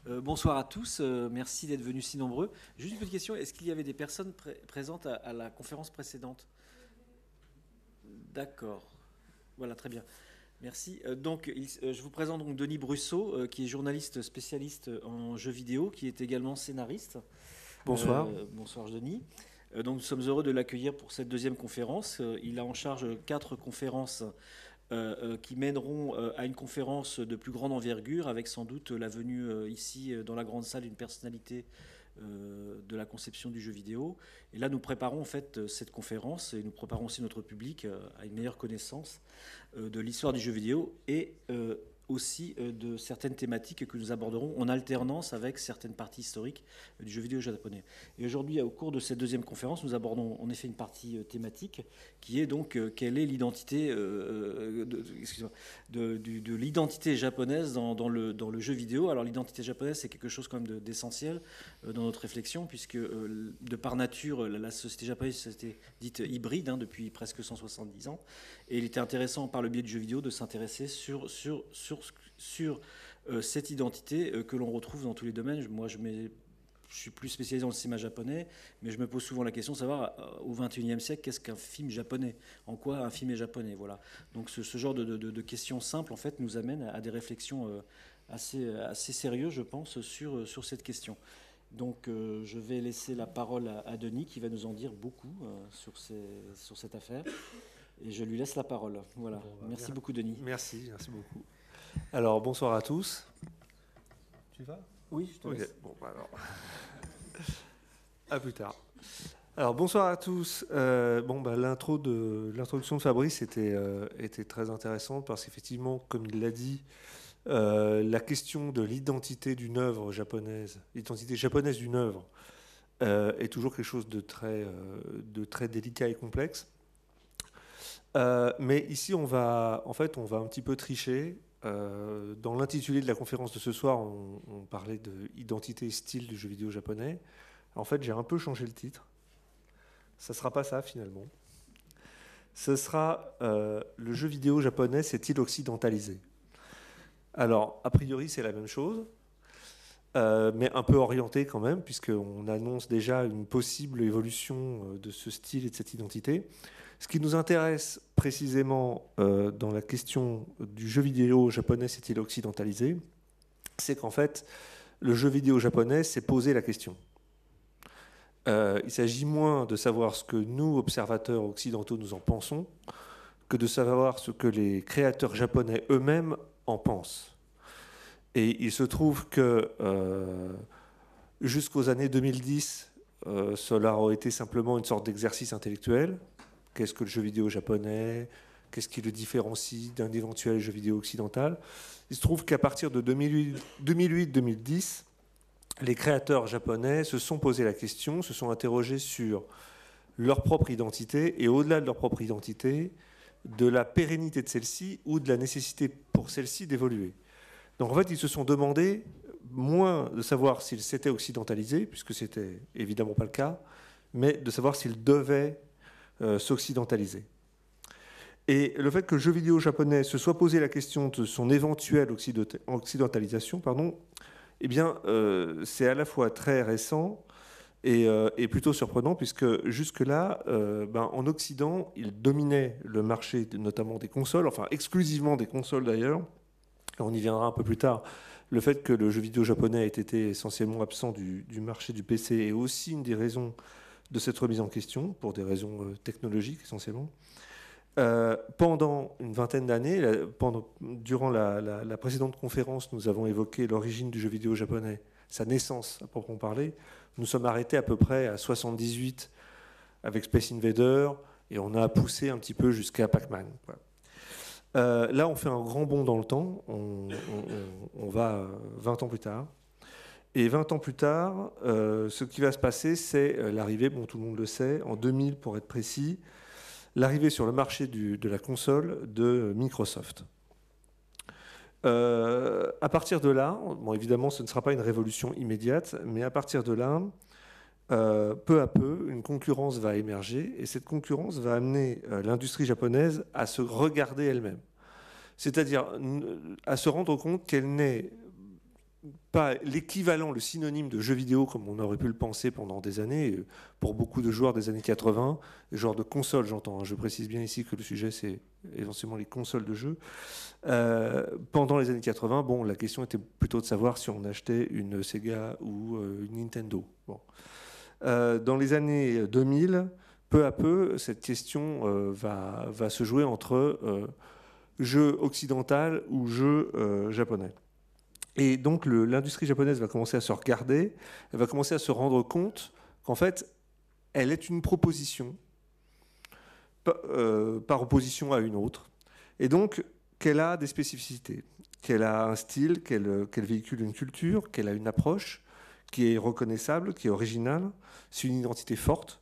Bonsoir à tous, merci d'être venus si nombreux. Juste une petite question, est-ce qu'il y avait des personnes présentes à la conférence précédente? D'accord, voilà, très bien. Merci. Je vous présente donc Denis Brusseau, qui est journaliste spécialiste en jeux vidéo, qui est également scénariste. Bonsoir. Bonsoir Denis. Donc nous sommes heureux de l'accueillir pour cette deuxième conférence. Il a en charge 4 conférences qui mèneront à une conférence de plus grande envergure, avec sans doute la venue ici dans la grande salle d'une personnalité de la conception du jeu vidéo. Et là, nous préparons en fait cette conférence et nous préparons aussi notre public à une meilleure connaissance de l'histoire du jeu vidéo et aussi de certaines thématiques que nous aborderons en alternance avec certaines parties historiques du jeu vidéo japonais. Et aujourd'hui, au cours de cette deuxième conférence, nous abordons en effet une partie thématique qui est donc quelle est l'identité de l'identité japonaise dans le jeu vidéo. Alors l'identité japonaise, c'est quelque chose quand même d'essentiel dans notre réflexion, puisque de par nature, la société japonaise s'était dite hybride depuis presque 170 ans. Et il était intéressant, par le biais du jeu vidéo, de s'intéresser sur cette identité que l'on retrouve dans tous les domaines. Moi, je suis plus spécialisé dans le cinéma japonais, mais je me pose souvent la question de savoir, au XXIe siècle, qu'est-ce qu'un film japonais? En quoi un film est japonais? Voilà. Donc ce genre de questions simples, en fait, nous amène à des réflexions assez sérieuses, je pense, sur cette question. Donc je vais laisser la parole à Denis, qui va nous en dire beaucoup sur cette affaire. Et je lui laisse la parole. Voilà. Merci beaucoup, Denis. Merci beaucoup. Alors, bonsoir à tous. Tu vas? Oui, je te laisse. Ok, bon, alors. À plus tard. Alors, bonsoir à tous. L'introduction de Fabrice était très intéressante parce qu'effectivement, comme il l'a dit, la question de l'identité d'une œuvre japonaise, l'identité japonaise d'une œuvre, est toujours quelque chose de très délicat et complexe. Mais ici, on va un petit peu tricher. Dans l'intitulé de la conférence de ce soir, on parlait de identité et style du jeu vidéo japonais. En fait, j'ai un peu changé le titre. Ça ne sera pas ça, finalement. Ce sera le jeu vidéo japonais s'est-il occidentalisé? Alors, a priori, c'est la même chose, mais un peu orienté quand même, puisqu'on annonce déjà une possible évolution de ce style et de cette identité. Ce qui nous intéresse précisément dans la question du jeu vidéo japonais s'est-il occidentalisé, c'est qu'en fait, le jeu vidéo japonais s'est posé la question. Il s'agit moins de savoir ce que nous, observateurs occidentaux, nous en pensons, que de savoir ce que les créateurs japonais eux-mêmes en pensent. Et il se trouve que jusqu'aux années 2010, cela aurait été simplement une sorte d'exercice intellectuel. Qu'est-ce que le jeu vidéo japonais? Qu'est-ce qui le différencie d'un éventuel jeu vidéo occidental? Il se trouve qu'à partir de 2008-2010, les créateurs japonais se sont posé la question, se sont interrogés sur leur propre identité et au-delà de leur propre identité, de la pérennité de celle-ci ou de la nécessité pour celle-ci d'évoluer. Donc en fait, ils se sont demandé moins de savoir s'ils s'étaient occidentalisés, puisque c'était évidemment pas le cas, mais de savoir s'ils devaient s'occidentaliser. Et le fait que le jeu vidéo japonais se soit posé la question de son éventuelle occidentalisation, eh bien, c'est à la fois très récent et plutôt surprenant, puisque jusque-là, en Occident, il dominait le marché, notamment des consoles, enfin exclusivement des consoles d'ailleurs. On y viendra un peu plus tard. Le fait que le jeu vidéo japonais ait été essentiellement absent du marché du PC est aussi une des raisons de cette remise en question, pour des raisons technologiques essentiellement. Pendant une vingtaine d'années, durant la précédente conférence, nous avons évoqué l'origine du jeu vidéo japonais, sa naissance à proprement parler. Nous sommes arrêtés à peu près à 78 avec Space Invader, et on a poussé un petit peu jusqu'à Pac-Man. Là, on fait un grand bond dans le temps, on va 20 ans plus tard. Et 20 ans plus tard, ce qui va se passer, c'est l'arrivée, tout le monde le sait, en 2000 pour être précis, l'arrivée sur le marché de la console de Microsoft. À partir de là, évidemment, ce ne sera pas une révolution immédiate, mais à partir de là, peu à peu, une concurrence va émerger, et cette concurrence va amener l'industrie japonaise à se regarder elle-même. C'est-à-dire à se rendre compte qu'elle n'est pas l'équivalent, le synonyme de jeu vidéo comme on aurait pu le penser pendant des années, pour beaucoup de joueurs des années 80, genre de consoles j'entends, hein. Je précise bien ici que le sujet c'est essentiellement les consoles de jeux. Pendant les années 80, bon, la question était plutôt de savoir si on achetait une Sega ou une Nintendo. Bon. Dans les années 2000, peu à peu, cette question va se jouer entre jeu occidental ou jeu japonais. Et donc l'industrie japonaise va commencer à se regarder, elle va commencer à se rendre compte qu'en fait, elle est une proposition par opposition à une autre, et donc qu'elle a des spécificités, qu'elle a un style, qu'elle véhicule une culture, qu'elle a une approche qui est reconnaissable, qui est originale, c'est une identité forte,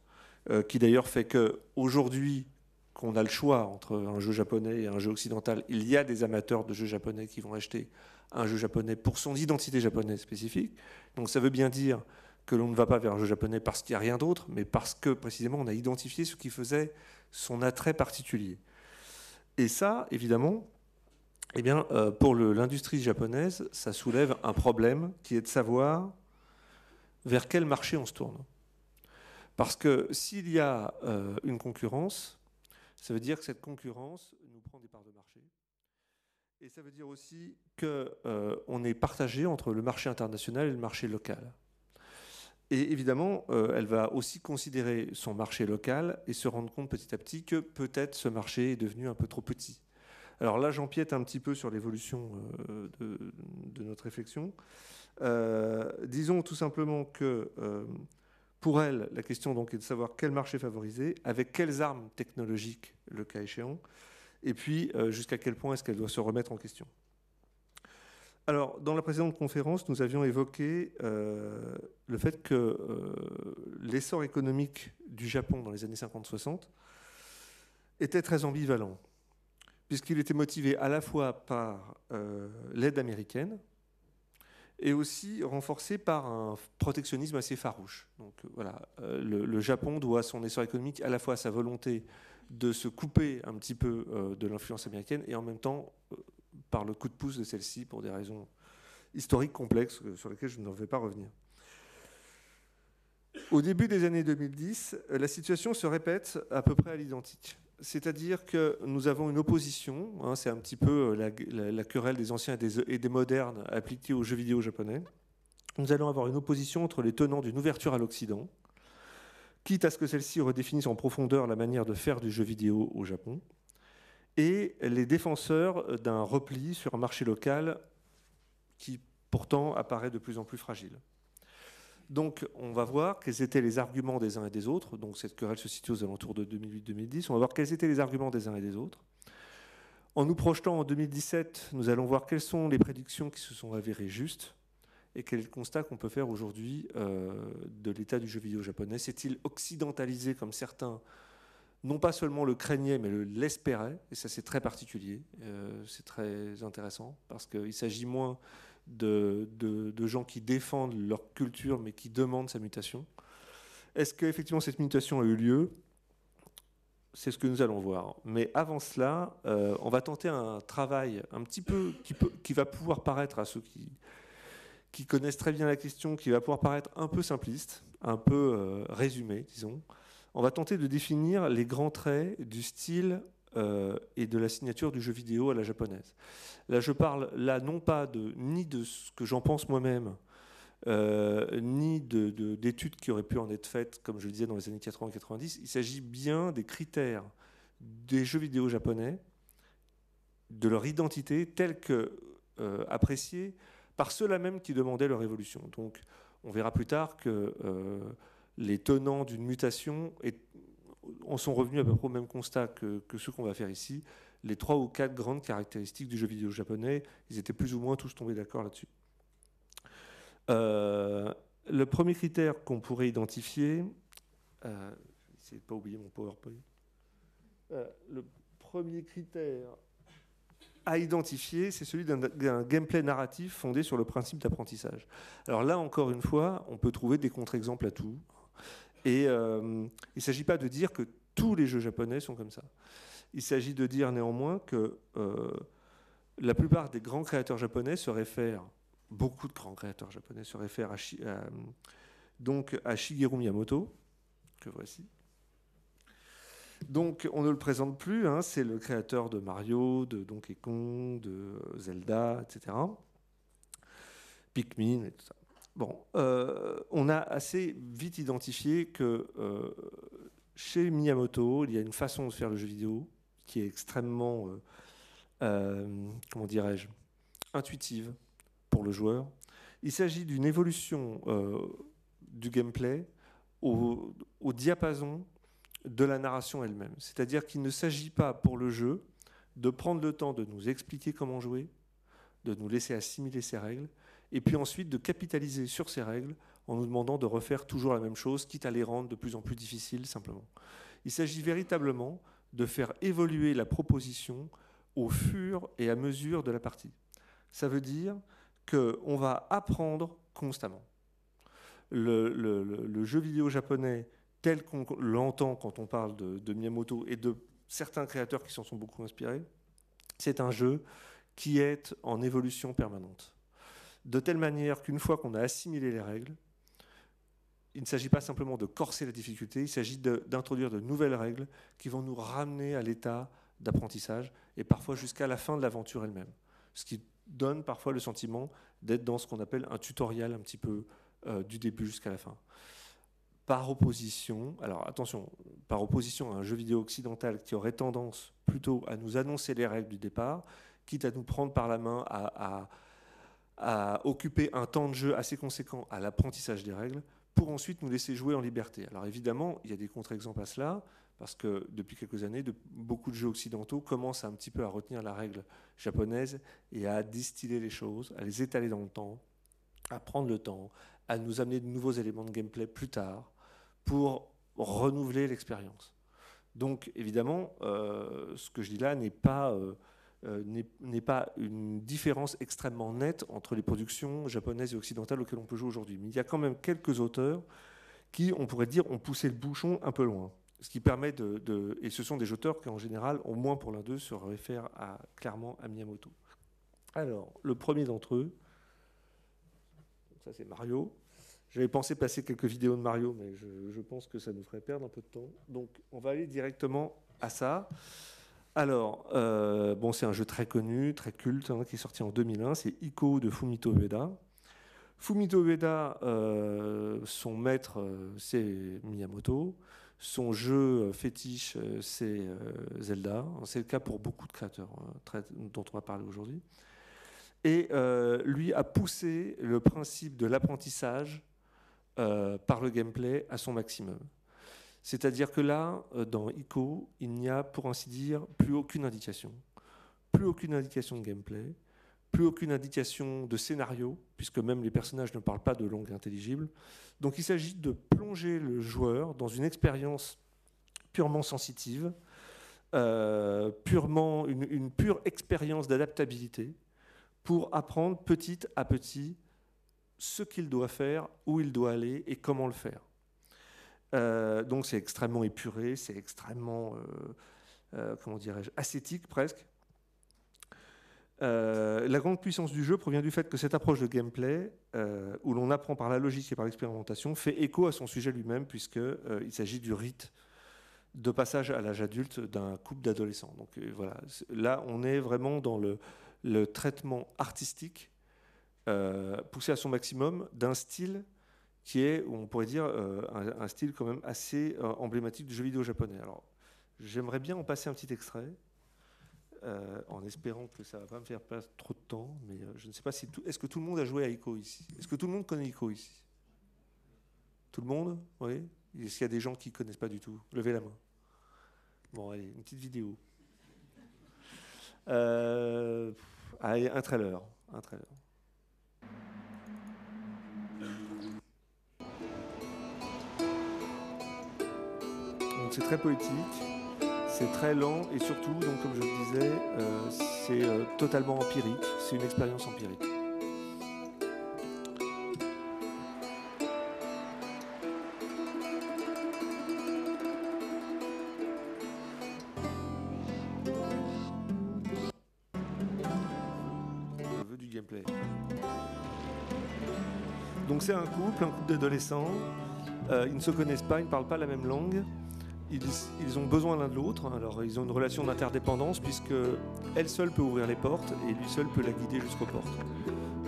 qui d'ailleurs fait qu'aujourd'hui, qu'on a le choix entre un jeu japonais et un jeu occidental, il y a des amateurs de jeux japonais qui vont acheter un jeu japonais pour son identité japonaise spécifique. Donc ça veut bien dire que l'on ne va pas vers un jeu japonais parce qu'il n'y a rien d'autre, mais parce que précisément on a identifié ce qui faisait son attrait particulier. Et ça, évidemment, eh bien, pour l'industrie japonaise, ça soulève un problème qui est de savoir vers quel marché on se tourne. Parce que s'il y a une concurrence, ça veut dire que cette concurrence nous prend des parts de marché. Et ça veut dire aussi qu'on est partagé entre le marché international et le marché local. Et évidemment, elle va aussi considérer son marché local et se rendre compte petit à petit que peut-être ce marché est devenu un peu trop petit. Alors là, j'empiète un petit peu sur l'évolution de notre réflexion. Disons tout simplement que pour elle, la question donc est de savoir quel marché favoriser, avec quelles armes technologiques, le cas échéant, et puis jusqu'à quel point est-ce qu'elle doit se remettre en question. Alors, dans la précédente conférence, nous avions évoqué le fait que l'essor économique du Japon dans les années 50-60 était très ambivalent, puisqu'il était motivé à la fois par l'aide américaine et aussi renforcé par un protectionnisme assez farouche. Donc voilà, le Japon doit son essor économique à la fois à sa volonté de se couper un petit peu de l'influence américaine et en même temps par le coup de pouce de celle-ci pour des raisons historiques complexes sur lesquelles je ne vais pas revenir. Au début des années 2010, la situation se répète à peu près à l'identique. C'est-à-dire que nous avons une opposition, hein, c'est un petit peu la querelle des anciens et des modernes appliquée aux jeux vidéo japonais. Nous allons avoir une opposition entre les tenants d'une ouverture à l'Occident, quitte à ce que celle-ci redéfinisse en profondeur la manière de faire du jeu vidéo au Japon, et les défenseurs d'un repli sur un marché local qui pourtant apparaît de plus en plus fragile. Donc on va voir quels étaient les arguments des uns et des autres, donc cette querelle se situe aux alentours de 2008-2010, on va voir quels étaient les arguments des uns et des autres. En nous projetant en 2017, nous allons voir quelles sont les prédictions qui se sont avérées justes, et quel est le constat qu'on peut faire aujourd'hui de l'état du jeu vidéo japonais. S'est-il occidentalisé comme certains, non pas seulement le craignaient, mais l'espéraient, et ça c'est très particulier, c'est très intéressant, parce qu'il s'agit moins de gens qui défendent leur culture, mais qui demandent sa mutation. Est-ce qu'effectivement cette mutation a eu lieu ? C'est ce que nous allons voir. Mais avant cela, on va tenter un travail un petit peu qui va pouvoir paraître à ceux qui connaissent très bien la question, qui va pouvoir paraître un peu simpliste, un peu résumé, disons. On va tenter de définir les grands traits du style et de la signature du jeu vidéo à la japonaise. Là, je parle non pas ni de ce que j'en pense moi-même, ni d'études qui auraient pu en être faites, comme je le disais, dans les années 80-90. Il s'agit bien des critères des jeux vidéo japonais, de leur identité telle que appréciée par ceux-là même qui demandaient leur évolution. Donc, on verra plus tard que les tenants d'une mutation en sont revenus à peu près au même constat que ceux qu'on va faire ici. Les 3 ou 4 grandes caractéristiques du jeu vidéo japonais, ils étaient plus ou moins tous tombés d'accord là-dessus. Le premier critère qu'on pourrait identifier, j'essaie de ne pas oublier mon PowerPoint. Le premier critère à identifier, c'est celui d'un gameplay narratif fondé sur le principe d'apprentissage. Alors là, encore une fois, on peut trouver des contre-exemples à tout. Et il ne s'agit pas de dire que tous les jeux japonais sont comme ça. Il s'agit de dire néanmoins que la plupart des grands créateurs japonais se réfèrent beaucoup de grands créateurs japonais se réfèrent donc à Shigeru Miyamoto, que voici. Donc, on ne le présente plus, hein, c'est le créateur de Mario, de Donkey Kong, de Zelda, etc. Pikmin et tout ça. Bon, on a assez vite identifié que chez Miyamoto, il y a une façon de faire le jeu vidéo qui est extrêmement, comment dirais-je, intuitive pour le joueur. Il s'agit d'une évolution du gameplay au diapason de la narration elle-même. C'est-à-dire qu'il ne s'agit pas pour le jeu de prendre le temps de nous expliquer comment jouer, de nous laisser assimiler ces règles, et puis ensuite de capitaliser sur ces règles en nous demandant de refaire toujours la même chose, quitte à les rendre de plus en plus difficiles simplement. Il s'agit véritablement de faire évoluer la proposition au fur et à mesure de la partie. Ça veut dire qu'on va apprendre constamment. Le jeu vidéo japonais tel qu'on l'entend quand on parle de Miyamoto et de certains créateurs qui s'en sont beaucoup inspirés, c'est un jeu qui est en évolution permanente. De telle manière qu'une fois qu'on a assimilé les règles, il ne s'agit pas simplement de corser la difficulté, il s'agit d'introduire de nouvelles règles qui vont nous ramener à l'état d'apprentissage et parfois jusqu'à la fin de l'aventure elle-même. Ce qui donne parfois le sentiment d'être dans ce qu'on appelle un tutoriel un petit peu du début jusqu'à la fin. Par opposition, alors attention, par opposition à un jeu vidéo occidental qui aurait tendance plutôt à nous annoncer les règles du départ, quitte à nous prendre par la main, à occuper un temps de jeu assez conséquent à l'apprentissage des règles, pour ensuite nous laisser jouer en liberté. Alors évidemment, il y a des contre-exemples à cela, parce que depuis quelques années, beaucoup de jeux occidentaux commencent un petit peu à retenir la règle japonaise et à distiller les choses, à les étaler dans le temps, à prendre le temps, à nous amener de nouveaux éléments de gameplay plus tard, pour renouveler l'expérience. Donc évidemment, ce que je dis là n'est pas une différence extrêmement nette entre les productions japonaises et occidentales auxquelles on peut jouer aujourd'hui. Mais il y a quand même quelques auteurs qui, on pourrait dire, ont poussé le bouchon un peu loin. Ce qui permet et ce sont des auteurs qui, en général, au moins pour l'un d'eux, se réfèrent clairement à Miyamoto. Alors, le premier d'entre eux, ça c'est Mario. J'avais pensé passer quelques vidéos de Mario, mais je pense que ça nous ferait perdre un peu de temps. Donc, on va aller directement à ça. Alors, bon, c'est un jeu très connu, très culte, hein, qui est sorti en 2001. C'est Ico de Fumito Ueda. Fumito Ueda, son maître, c'est Miyamoto. Son jeu fétiche, c'est Zelda. C'est le cas pour beaucoup de créateurs dont on va parler aujourd'hui. Et lui a poussé le principe de l'apprentissage par le gameplay à son maximum. C'est-à-dire que là, dans Ico, il n'y a, pour ainsi dire, plus aucune indication. Plus aucune indication de gameplay, plus aucune indication de scénario, puisque même les personnages ne parlent pas de langue intelligible. Donc il s'agit de plonger le joueur dans une expérience purement sensitive, une pure expérience d'adaptabilité, pour apprendre petit à petit ce qu'il doit faire, où il doit aller et comment le faire. Donc c'est extrêmement épuré, c'est extrêmement, comment dirais-je, ascétique presque. La grande puissance du jeu provient du fait que cette approche de gameplay, où l'on apprend par la logique et par l'expérimentation, fait écho à son sujet lui-même, puisqu'il s'agit du rite de passage à l'âge adulte d'un couple d'adolescents. Donc voilà, là on est vraiment dans le traitement artistique poussé à son maximum d'un style qui est, on pourrait dire, un style quand même assez emblématique du jeu vidéo japonais. Alors, j'aimerais bien en passer un petit extrait, en espérant que ça ne va pas me faire perdre trop de temps, mais je ne sais pas si... Est-ce que tout le monde a joué à Ico ici? Est-ce que tout le monde connaît Ico ici? Tout le monde? Oui? Est-ce qu'il y a des gens qui ne connaissent pas du tout? Levez la main. Bon, allez, une petite vidéo. Allez, un trailer. Donc c'est très poétique, c'est très lent et surtout, donc, comme je le disais, c'est totalement empirique, c'est une expérience empirique. Je veux du gameplay. Donc c'est un couple d'adolescents. Ils ne se connaissent pas, ils ne parlent pas la même langue. Ils ont besoin l'un de l'autre. Alors ils ont une relation d'interdépendance puisque elle seule peut ouvrir les portes et lui seul peut la guider jusqu'aux portes.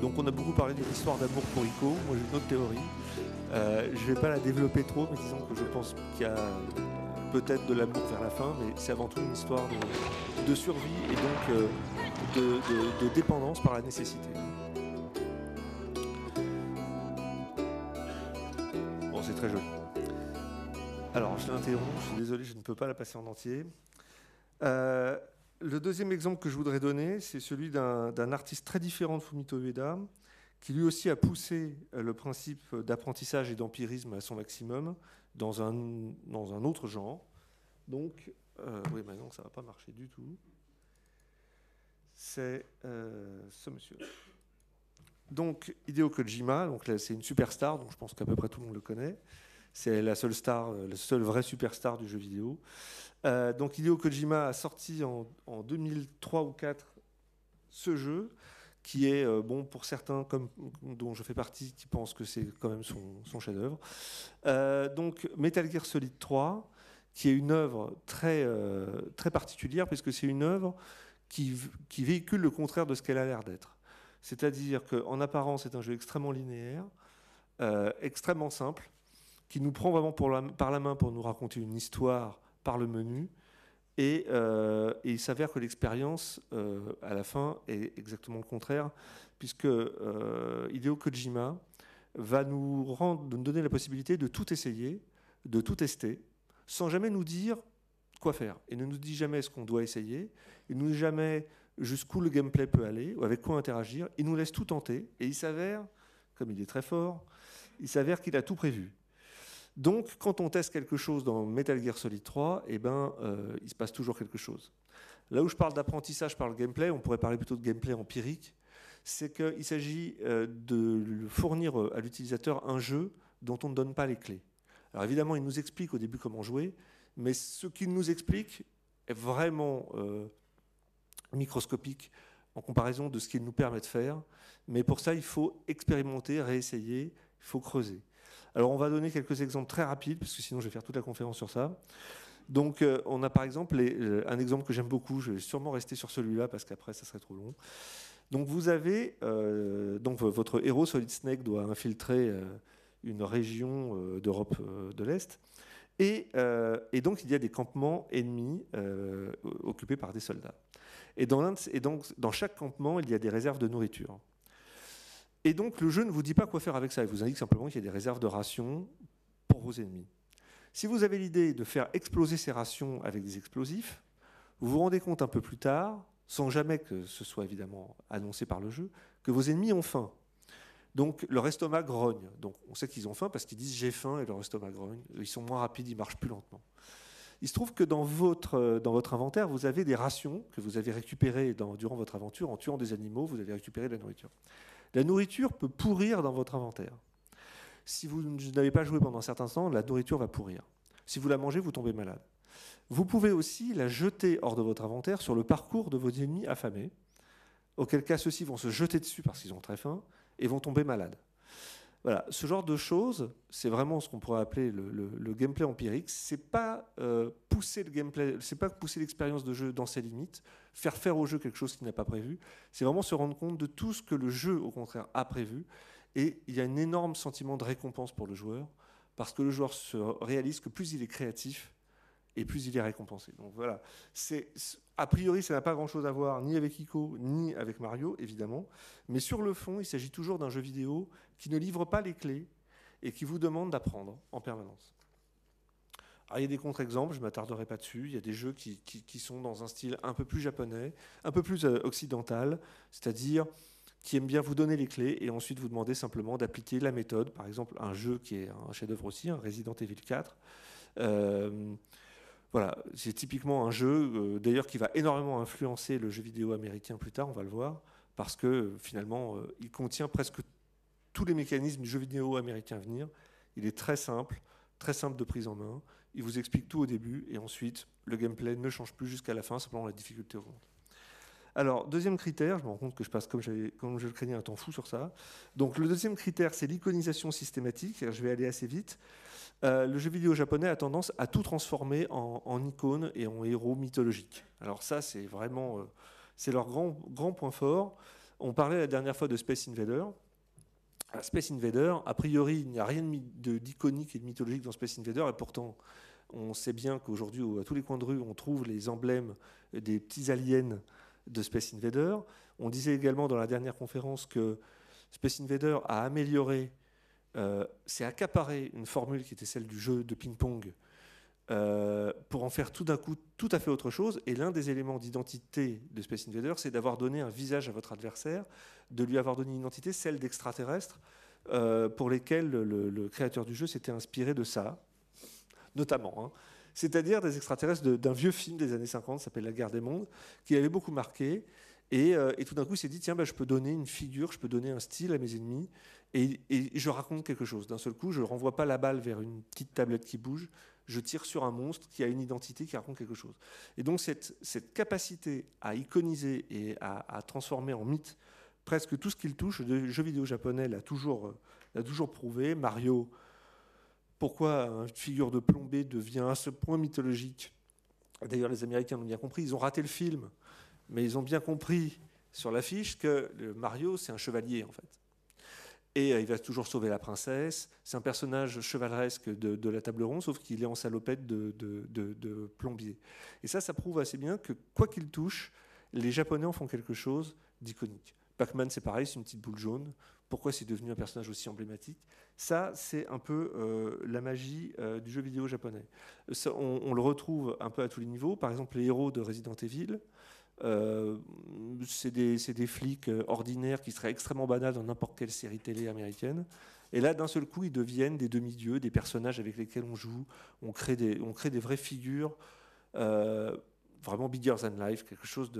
Donc on a beaucoup parlé d'une histoire d'amour pour Rico. Moi j'ai une autre théorie. Je ne vais pas la développer trop, mais disons que je pense qu'il y a peut-être de l'amour vers la fin, mais c'est avant tout une histoire de survie et donc de dépendance par la nécessité. Bon, c'est très joli. Alors, je l'interromps, je suis désolé, je ne peux pas la passer en entier. Le deuxième exemple que je voudrais donner, c'est celui d'un artiste très différent de Fumito Ueda, qui lui aussi a poussé le principe d'apprentissage et d'empirisme à son maximum dans un autre genre. Donc, oui, maintenant ça ne va pas marcher du tout. C'est ce monsieur. Donc, Hideo Kojima, donc là, c'est une superstar, donc je pense qu'à peu près tout le monde le connaît. C'est la seule star, la seule vraie superstar du jeu vidéo. Donc, Hideo Kojima a sorti en 2003 ou 2004 ce jeu, qui est, bon, pour certains, dont je fais partie, qui pensent que c'est quand même son chef-d'œuvre. Donc, Metal Gear Solid 3, qui est une œuvre très, très particulière, puisque c'est une œuvre qui véhicule le contraire de ce qu'elle a l'air d'être. C'est-à-dire qu'en apparence, c'est un jeu extrêmement linéaire, extrêmement simple, qui nous prend vraiment par la main pour nous raconter une histoire par le menu. Et il s'avère que l'expérience, à la fin, est exactement le contraire, puisque Hideo Kojima va nous donner la possibilité de tout essayer, de tout tester, sans jamais nous dire quoi faire. Il ne nous dit jamais ce qu'on doit essayer, il ne nous dit jamais jusqu'où le gameplay peut aller, ou avec quoi interagir. Il nous laisse tout tenter, et il s'avère, comme il est très fort, il s'avère qu'il a tout prévu. Donc, quand on teste quelque chose dans Metal Gear Solid 3, il se passe toujours quelque chose. Là où je parle d'apprentissage par le gameplay, on pourrait parler plutôt de gameplay empirique, c'est qu'il s'agit de fournir à l'utilisateur un jeu dont on ne donne pas les clés. Alors évidemment, il nous explique au début comment jouer, mais ce qu'il nous explique est vraiment microscopique en comparaison de ce qu'il nous permet de faire. Mais pour ça, il faut expérimenter, réessayer, il faut creuser. Alors, on va donner quelques exemples très rapides, parce que sinon, je vais faire toute la conférence sur ça. Donc, on a par exemple un exemple que j'aime beaucoup. Je vais sûrement rester sur celui-là, parce qu'après, ça serait trop long. Donc, vous avez... donc, votre héros, Solid Snake, doit infiltrer une région d'Europe de l'Est. Et donc, il y a des campements ennemis occupés par des soldats. Et donc, dans chaque campement, il y a des réserves de nourriture. Et donc, le jeu ne vous dit pas quoi faire avec ça. Il vous indique simplement qu'il y a des réserves de rations pour vos ennemis. Si vous avez l'idée de faire exploser ces rations avec des explosifs, vous vous rendez compte un peu plus tard, sans jamais que ce soit évidemment annoncé par le jeu, que vos ennemis ont faim. Donc, leur estomac grogne. Donc, on sait qu'ils ont faim parce qu'ils disent « j'ai faim » et leur estomac grogne. Ils sont moins rapides, ils marchent plus lentement. Il se trouve que dans votre inventaire, vous avez des rations que vous avez récupérées durant votre aventure. En tuant des animaux, vous avez récupéré de la nourriture. La nourriture peut pourrir dans votre inventaire. Si vous n'avez pas joué pendant un certain temps, la nourriture va pourrir. Si vous la mangez, vous tombez malade. Vous pouvez aussi la jeter hors de votre inventaire sur le parcours de vos ennemis affamés, auquel cas ceux-ci vont se jeter dessus parce qu'ils ont très faim et vont tomber malades. Voilà, ce genre de choses, c'est vraiment ce qu'on pourrait appeler le gameplay empirique. C'est pas pousser le gameplay, c'est pas pousser l'expérience de jeu dans ses limites, faire au jeu quelque chose qu'il n'a pas prévu. C'est vraiment se rendre compte de tout ce que le jeu, au contraire, a prévu. Et il y a un énorme sentiment de récompense pour le joueur, parce que le joueur se réalise que plus il est créatif, et plus il est récompensé. Donc voilà, a priori, ça n'a pas grand-chose à voir ni avec Ico, ni avec Mario, évidemment. Mais sur le fond, il s'agit toujours d'un jeu vidéo qui ne livre pas les clés et qui vous demande d'apprendre en permanence. Alors, il y a des contre-exemples, je ne m'attarderai pas dessus. Il y a des jeux qui sont dans un style un peu plus japonais, un peu plus occidental, c'est-à-dire qui aiment bien vous donner les clés et ensuite vous demander simplement d'appliquer la méthode. Par exemple, un jeu qui est un chef-d'œuvre aussi, un Resident Evil 4. Voilà, c'est typiquement un jeu, d'ailleurs, qui va énormément influencer le jeu vidéo américain plus tard, on va le voir, parce que finalement, il contient presque tous les mécanismes du jeu vidéo américain à venir. Il est très simple de prise en main. Il vous explique tout au début, et ensuite, le gameplay ne change plus jusqu'à la fin, simplement la difficulté augmente. Alors, deuxième critère, je me rends compte que je passe, comme je le craignais, un temps fou sur ça. Donc, le deuxième critère, c'est l'iconisation systématique. Je vais aller assez vite. Le jeu vidéo japonais a tendance à tout transformer en icônes et en héros mythologiques. Alors ça, c'est vraiment c'est leur grand point fort. On parlait la dernière fois de Space Invader. Space Invader, a priori, il n'y a rien d'iconique et de mythologique dans Space Invader, et pourtant, on sait bien qu'aujourd'hui, à tous les coins de rue, on trouve les emblèmes des petits aliens de Space Invader. On disait également dans la dernière conférence que Space Invader a amélioré, s'est accaparé une formule qui était celle du jeu de ping-pong pour en faire tout d'un coup tout à fait autre chose. Et l'un des éléments d'identité de Space Invader, c'est d'avoir donné un visage à votre adversaire, de lui avoir donné une identité, celle d'extraterrestres, pour lesquels le créateur du jeu s'était inspiré de ça, notamment. Hein. C'est-à-dire des extraterrestres d'un vieux film des années 50, qui s'appelle La Guerre des Mondes, qui avait beaucoup marqué. Et tout d'un coup, il s'est dit, tiens, je peux donner une figure, je peux donner un style à mes ennemis, et je raconte quelque chose. D'un seul coup, je ne renvoie pas la balle vers une petite tablette qui bouge, je tire sur un monstre qui a une identité, qui raconte quelque chose. Et donc, cette capacité à iconiser et à transformer en mythe presque tout ce qu'il touche, le jeu vidéo japonais l'a toujours prouvé. Mario, pourquoi une figure de plombée devient à ce point mythologique? D'ailleurs, les Américains l'ont bien compris, ils ont raté le film, mais ils ont bien compris sur l'affiche que le Mario, c'est un chevalier, en fait. Et il va toujours sauver la princesse. C'est un personnage chevaleresque de la table ronde, sauf qu'il est en salopette de plombier. Et ça prouve assez bien que, quoi qu'il touche, les Japonais en font quelque chose d'iconique. Pac-Man, c'est pareil, c'est une petite boule jaune. Pourquoi c'est devenu un personnage aussi emblématique? Ça, c'est un peu la magie du jeu vidéo japonais. Ça, on le retrouve un peu à tous les niveaux. Par exemple, les héros de Resident Evil, c'est des flics ordinaires qui seraient extrêmement banals dans n'importe quelle série télé américaine. Et là, d'un seul coup, ils deviennent des demi-dieux, des personnages avec lesquels on joue. On crée des vraies figures, vraiment bigger than life, quelque chose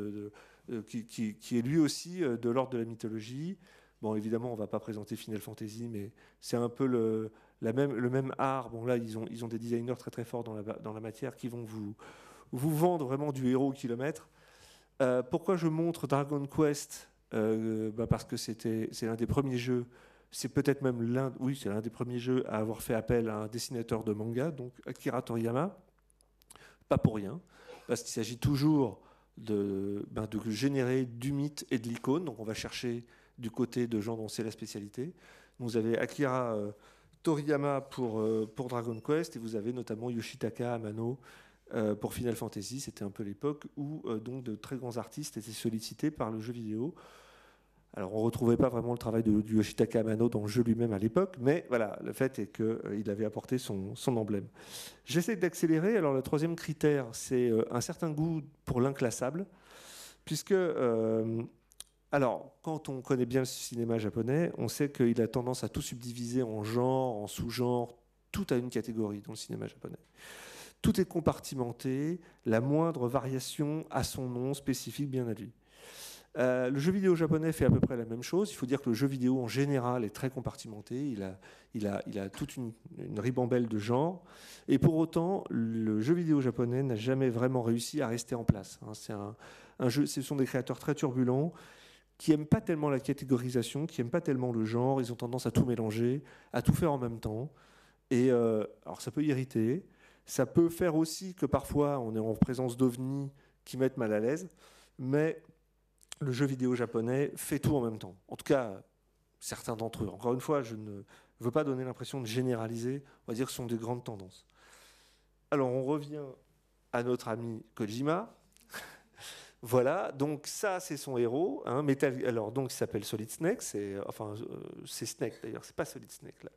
qui est lui aussi de l'ordre de la mythologie. Bon, évidemment, on ne va pas présenter Final Fantasy, mais c'est un peu le même art. Bon, là, ils ont des designers très très forts dans la matière qui vont vous vendre vraiment du héros au kilomètre. Pourquoi je montre Dragon Quest? Parce que c'est l'un des premiers jeux, c'est peut-être même c'est l'un des premiers jeux à avoir fait appel à un dessinateur de manga, donc Akira Toriyama. Pas pour rien, parce qu'il s'agit toujours de générer du mythe et de l'icône. Donc on va chercher du côté de gens dont c'est la spécialité. Vous avez Akira Toriyama pour Dragon Quest, et vous avez notamment Yoshitaka Amano pour Final Fantasy. C'était un peu l'époque où donc de très grands artistes étaient sollicités par le jeu vidéo. Alors on ne retrouvait pas vraiment le travail de Yoshitaka Amano dans le jeu lui-même à l'époque, mais voilà, le fait est qu'il avait apporté son emblème. J'essaie d'accélérer. Alors le troisième critère, c'est un certain goût pour l'inclassable, puisque alors, quand on connaît bien le cinéma japonais, on sait qu'il a tendance à tout subdiviser en genres, en sous-genres, tout a une catégorie dans le cinéma japonais. Tout est compartimenté, la moindre variation a son nom spécifique bien à lui. Le jeu vidéo japonais fait à peu près la même chose. Il faut dire que le jeu vidéo en général est très compartimenté. Il a toute une ribambelle de genres. Et pour autant, le jeu vidéo japonais n'a jamais vraiment réussi à rester en place. C'est un jeu, ce sont des créateurs très turbulents qui n'aiment pas tellement la catégorisation, qui n'aiment pas tellement le genre. Ils ont tendance à tout mélanger, à tout faire en même temps. Et alors ça peut irriter. Ça peut faire aussi que parfois on est en présence d'ovnis qui mettent mal à l'aise. Mais le jeu vidéo japonais fait tout en même temps. En tout cas, certains d'entre eux. Encore une fois, je ne veux pas donner l'impression de généraliser. On va dire que ce sont des grandes tendances. Alors, on revient à notre ami Kojima. Voilà, donc ça, c'est son héros. Hein, alors, donc, il s'appelle Solid Snake. C'est Snake, d'ailleurs. C'est pas Solid Snake, là.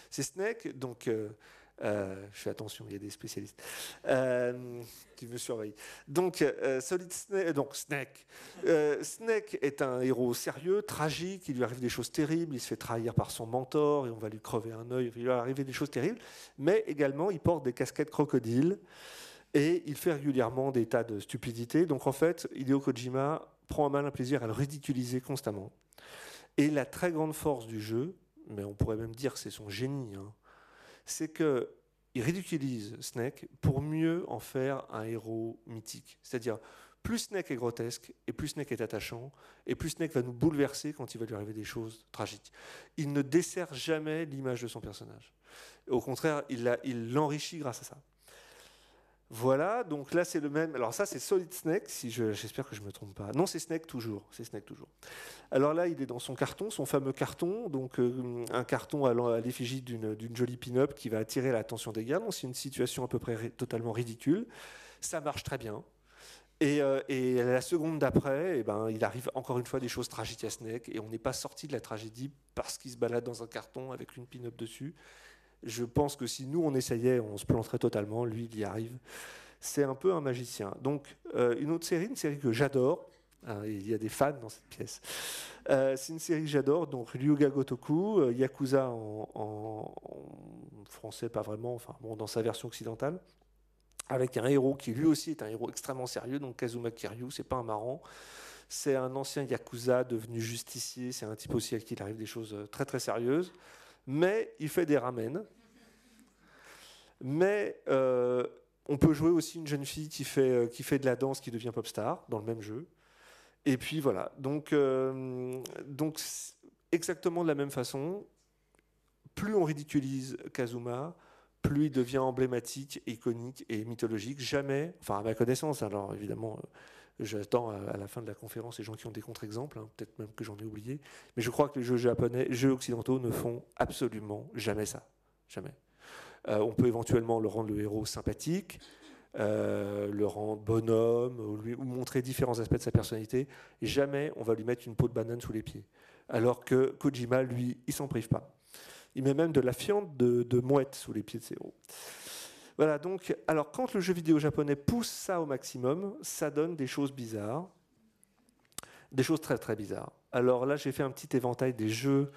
C'est Snake, donc... je fais attention, il y a des spécialistes qui me surveillent. Donc, Solid Snake, Snake. Snake est un héros sérieux, tragique. Il lui arrive des choses terribles. Il se fait trahir par son mentor et on va lui crever un œil. Il lui arrive des choses terribles. Mais également, il porte des casquettes crocodiles et il fait régulièrement des tas de stupidités. Donc, en fait, Hideo Kojima prend un malin plaisir à le ridiculiser constamment. Et la très grande force du jeu, mais on pourrait même dire que c'est son génie, hein, c'est qu'il ridiculise Snake pour mieux en faire un héros mythique. C'est-à-dire, plus Snake est grotesque, et plus Snake est attachant, et plus Snake va nous bouleverser quand il va lui arriver des choses tragiques. Il ne dessert jamais l'image de son personnage. Au contraire, il l'enrichit grâce à ça. Voilà, donc là c'est le même. Alors ça c'est Solid Snake, j'espère que je ne me trompe pas. Non, c'est Snake toujours. C'est Snake toujours. Alors là, il est dans son carton, son fameux carton, donc un carton à l'effigie d'une jolie pin-up qui va attirer l'attention des gars. Donc c'est une situation à peu près totalement ridicule. Ça marche très bien. Et la seconde d'après, il arrive encore une fois des choses tragiques à Snake, et on n'est pas sorti de la tragédie parce qu'il se balade dans un carton avec une pin-up dessus. Je pense que si nous on essayait, on se planterait totalement. Lui, il y arrive. C'est un peu un magicien. Donc une autre série, une série que j'adore. Il y a des fans dans cette pièce. C'est une série que j'adore. Donc Ryuga Gotoku, Yakuza en français pas vraiment, enfin bon, dans sa version occidentale, avec un héros qui lui aussi est un héros extrêmement sérieux. Donc Kazuma Kiryu, c'est pas un marrant. C'est un ancien Yakuza devenu justicier. C'est un type aussi à qui il arrive des choses très très sérieuses. Mais il fait des ramen. Mais on peut jouer aussi une jeune fille qui fait de la danse, qui devient pop star dans le même jeu. Et puis voilà. Donc exactement de la même façon, plus on ridiculise Kazuma, plus il devient emblématique, iconique et mythologique. Jamais, enfin à ma connaissance, alors évidemment, j'attends à la fin de la conférence les gens qui ont des contre-exemples, hein, peut-être même que j'en ai oublié, mais je crois que les jeux occidentaux ne font absolument jamais ça. Jamais. On peut éventuellement le rendre le héros sympathique, le rendre bonhomme, ou montrer différents aspects de sa personnalité. Et jamais on va lui mettre une peau de banane sous les pieds. Alors que Kojima, lui, il s'en prive pas. Il met même de la fiente de mouette sous les pieds de ses héros. Voilà, donc, alors quand le jeu vidéo japonais pousse ça au maximum, ça donne des choses bizarres. Des choses très très bizarres. Alors là, j'ai fait un petit éventail des jeux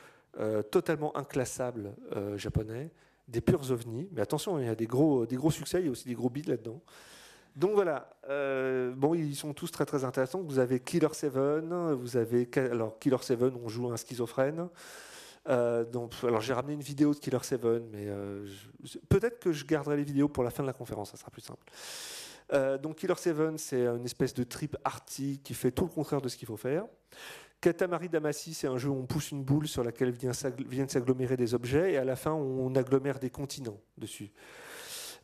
totalement inclassables japonais, des purs ovnis. Mais attention, il y a des gros succès, il y a aussi des gros bids là-dedans. Donc voilà, bon, ils sont tous très très intéressants. Vous avez Killer 7, alors Killer 7, on joue un schizophrène. Alors j'ai ramené une vidéo de Killer 7, mais peut-être que je garderai les vidéos pour la fin de la conférence, ça sera plus simple. Donc Killer 7, c'est une espèce de trip arty qui fait tout le contraire de ce qu'il faut faire. Katamari Damacy, c'est un jeu où on pousse une boule sur laquelle viennent s'agglomérer des objets, et à la fin on agglomère des continents dessus.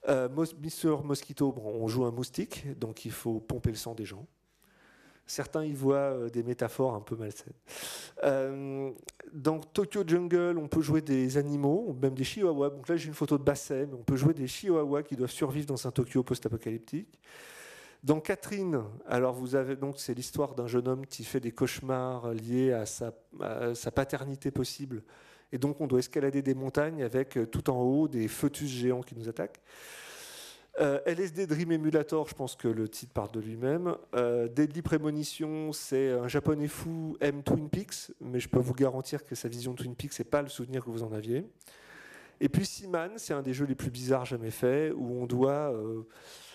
Mr. Mosquito, bon, on joue un moustique, donc il faut pomper le sang des gens. Certains y voient des métaphores un peu malsaines. Dans Tokyo Jungle, on peut jouer des animaux, même des chihuahuas. Donc là, j'ai une photo de basset, mais on peut jouer des chihuahuas qui doivent survivre dans un Tokyo post-apocalyptique. Dans Catherine, alors vous avez donc c'est l'histoire d'un jeune homme qui fait des cauchemars liés à sa paternité possible, et donc on doit escalader des montagnes avec tout en haut des foetus géants qui nous attaquent. LSD Dream Emulator, je pense que le titre parle de lui-même. Deadly Premonition, c'est un japonais fou aime Twin Peaks, mais je peux vous garantir que sa vision de Twin Peaks, c'est pas le souvenir que vous en aviez. Et puis Seaman, c'est un des jeux les plus bizarres jamais faits, où on doit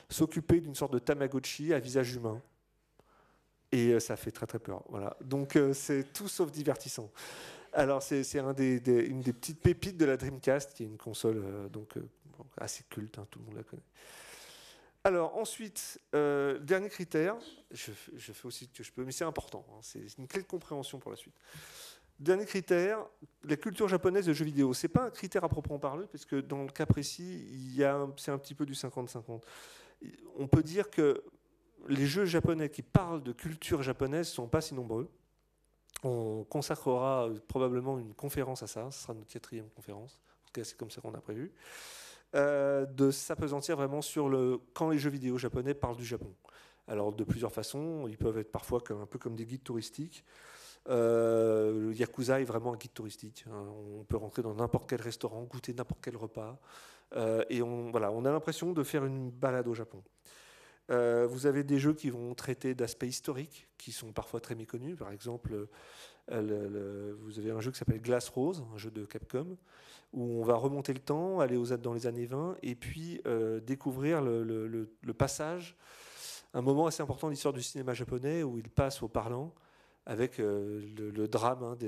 s'occuper d'une sorte de Tamagotchi à visage humain. Et ça fait très très peur. Voilà. Donc c'est tout sauf divertissant. Alors c'est une des petites pépites de la Dreamcast, qui est une console assez culte, hein, tout le monde la connaît. Alors ensuite, dernier critère, je fais aussi ce que je peux, mais c'est important, hein, c'est une clé de compréhension pour la suite. Dernier critère, la culture japonaise de jeux vidéo. C'est pas un critère à proprement parler, parce que dans le cas précis, c'est un petit peu du 50-50. On peut dire que les jeux japonais qui parlent de culture japonaise ne sont pas si nombreux. On consacrera probablement une conférence à ça, ce sera notre 4e conférence, en tout cas c'est comme ça qu'on a prévu, de s'appesantir vraiment sur quand les jeux vidéo japonais parlent du Japon. Alors de plusieurs façons, ils peuvent être parfois un peu comme des guides touristiques. Le Yakuza est vraiment un guide touristique, hein. On peut rentrer dans n'importe quel restaurant, goûter n'importe quel repas, et on a l'impression de faire une balade au Japon. Vous avez des jeux qui vont traiter d'aspects historiques qui sont parfois très méconnus. Par exemple, vous avez un jeu qui s'appelle Glass Rose, un jeu de Capcom, où on va remonter le temps, aller dans les années 20, et puis découvrir le passage, un moment assez important de l'histoire du cinéma japonais, où il passe au parlant avec le drame, hein,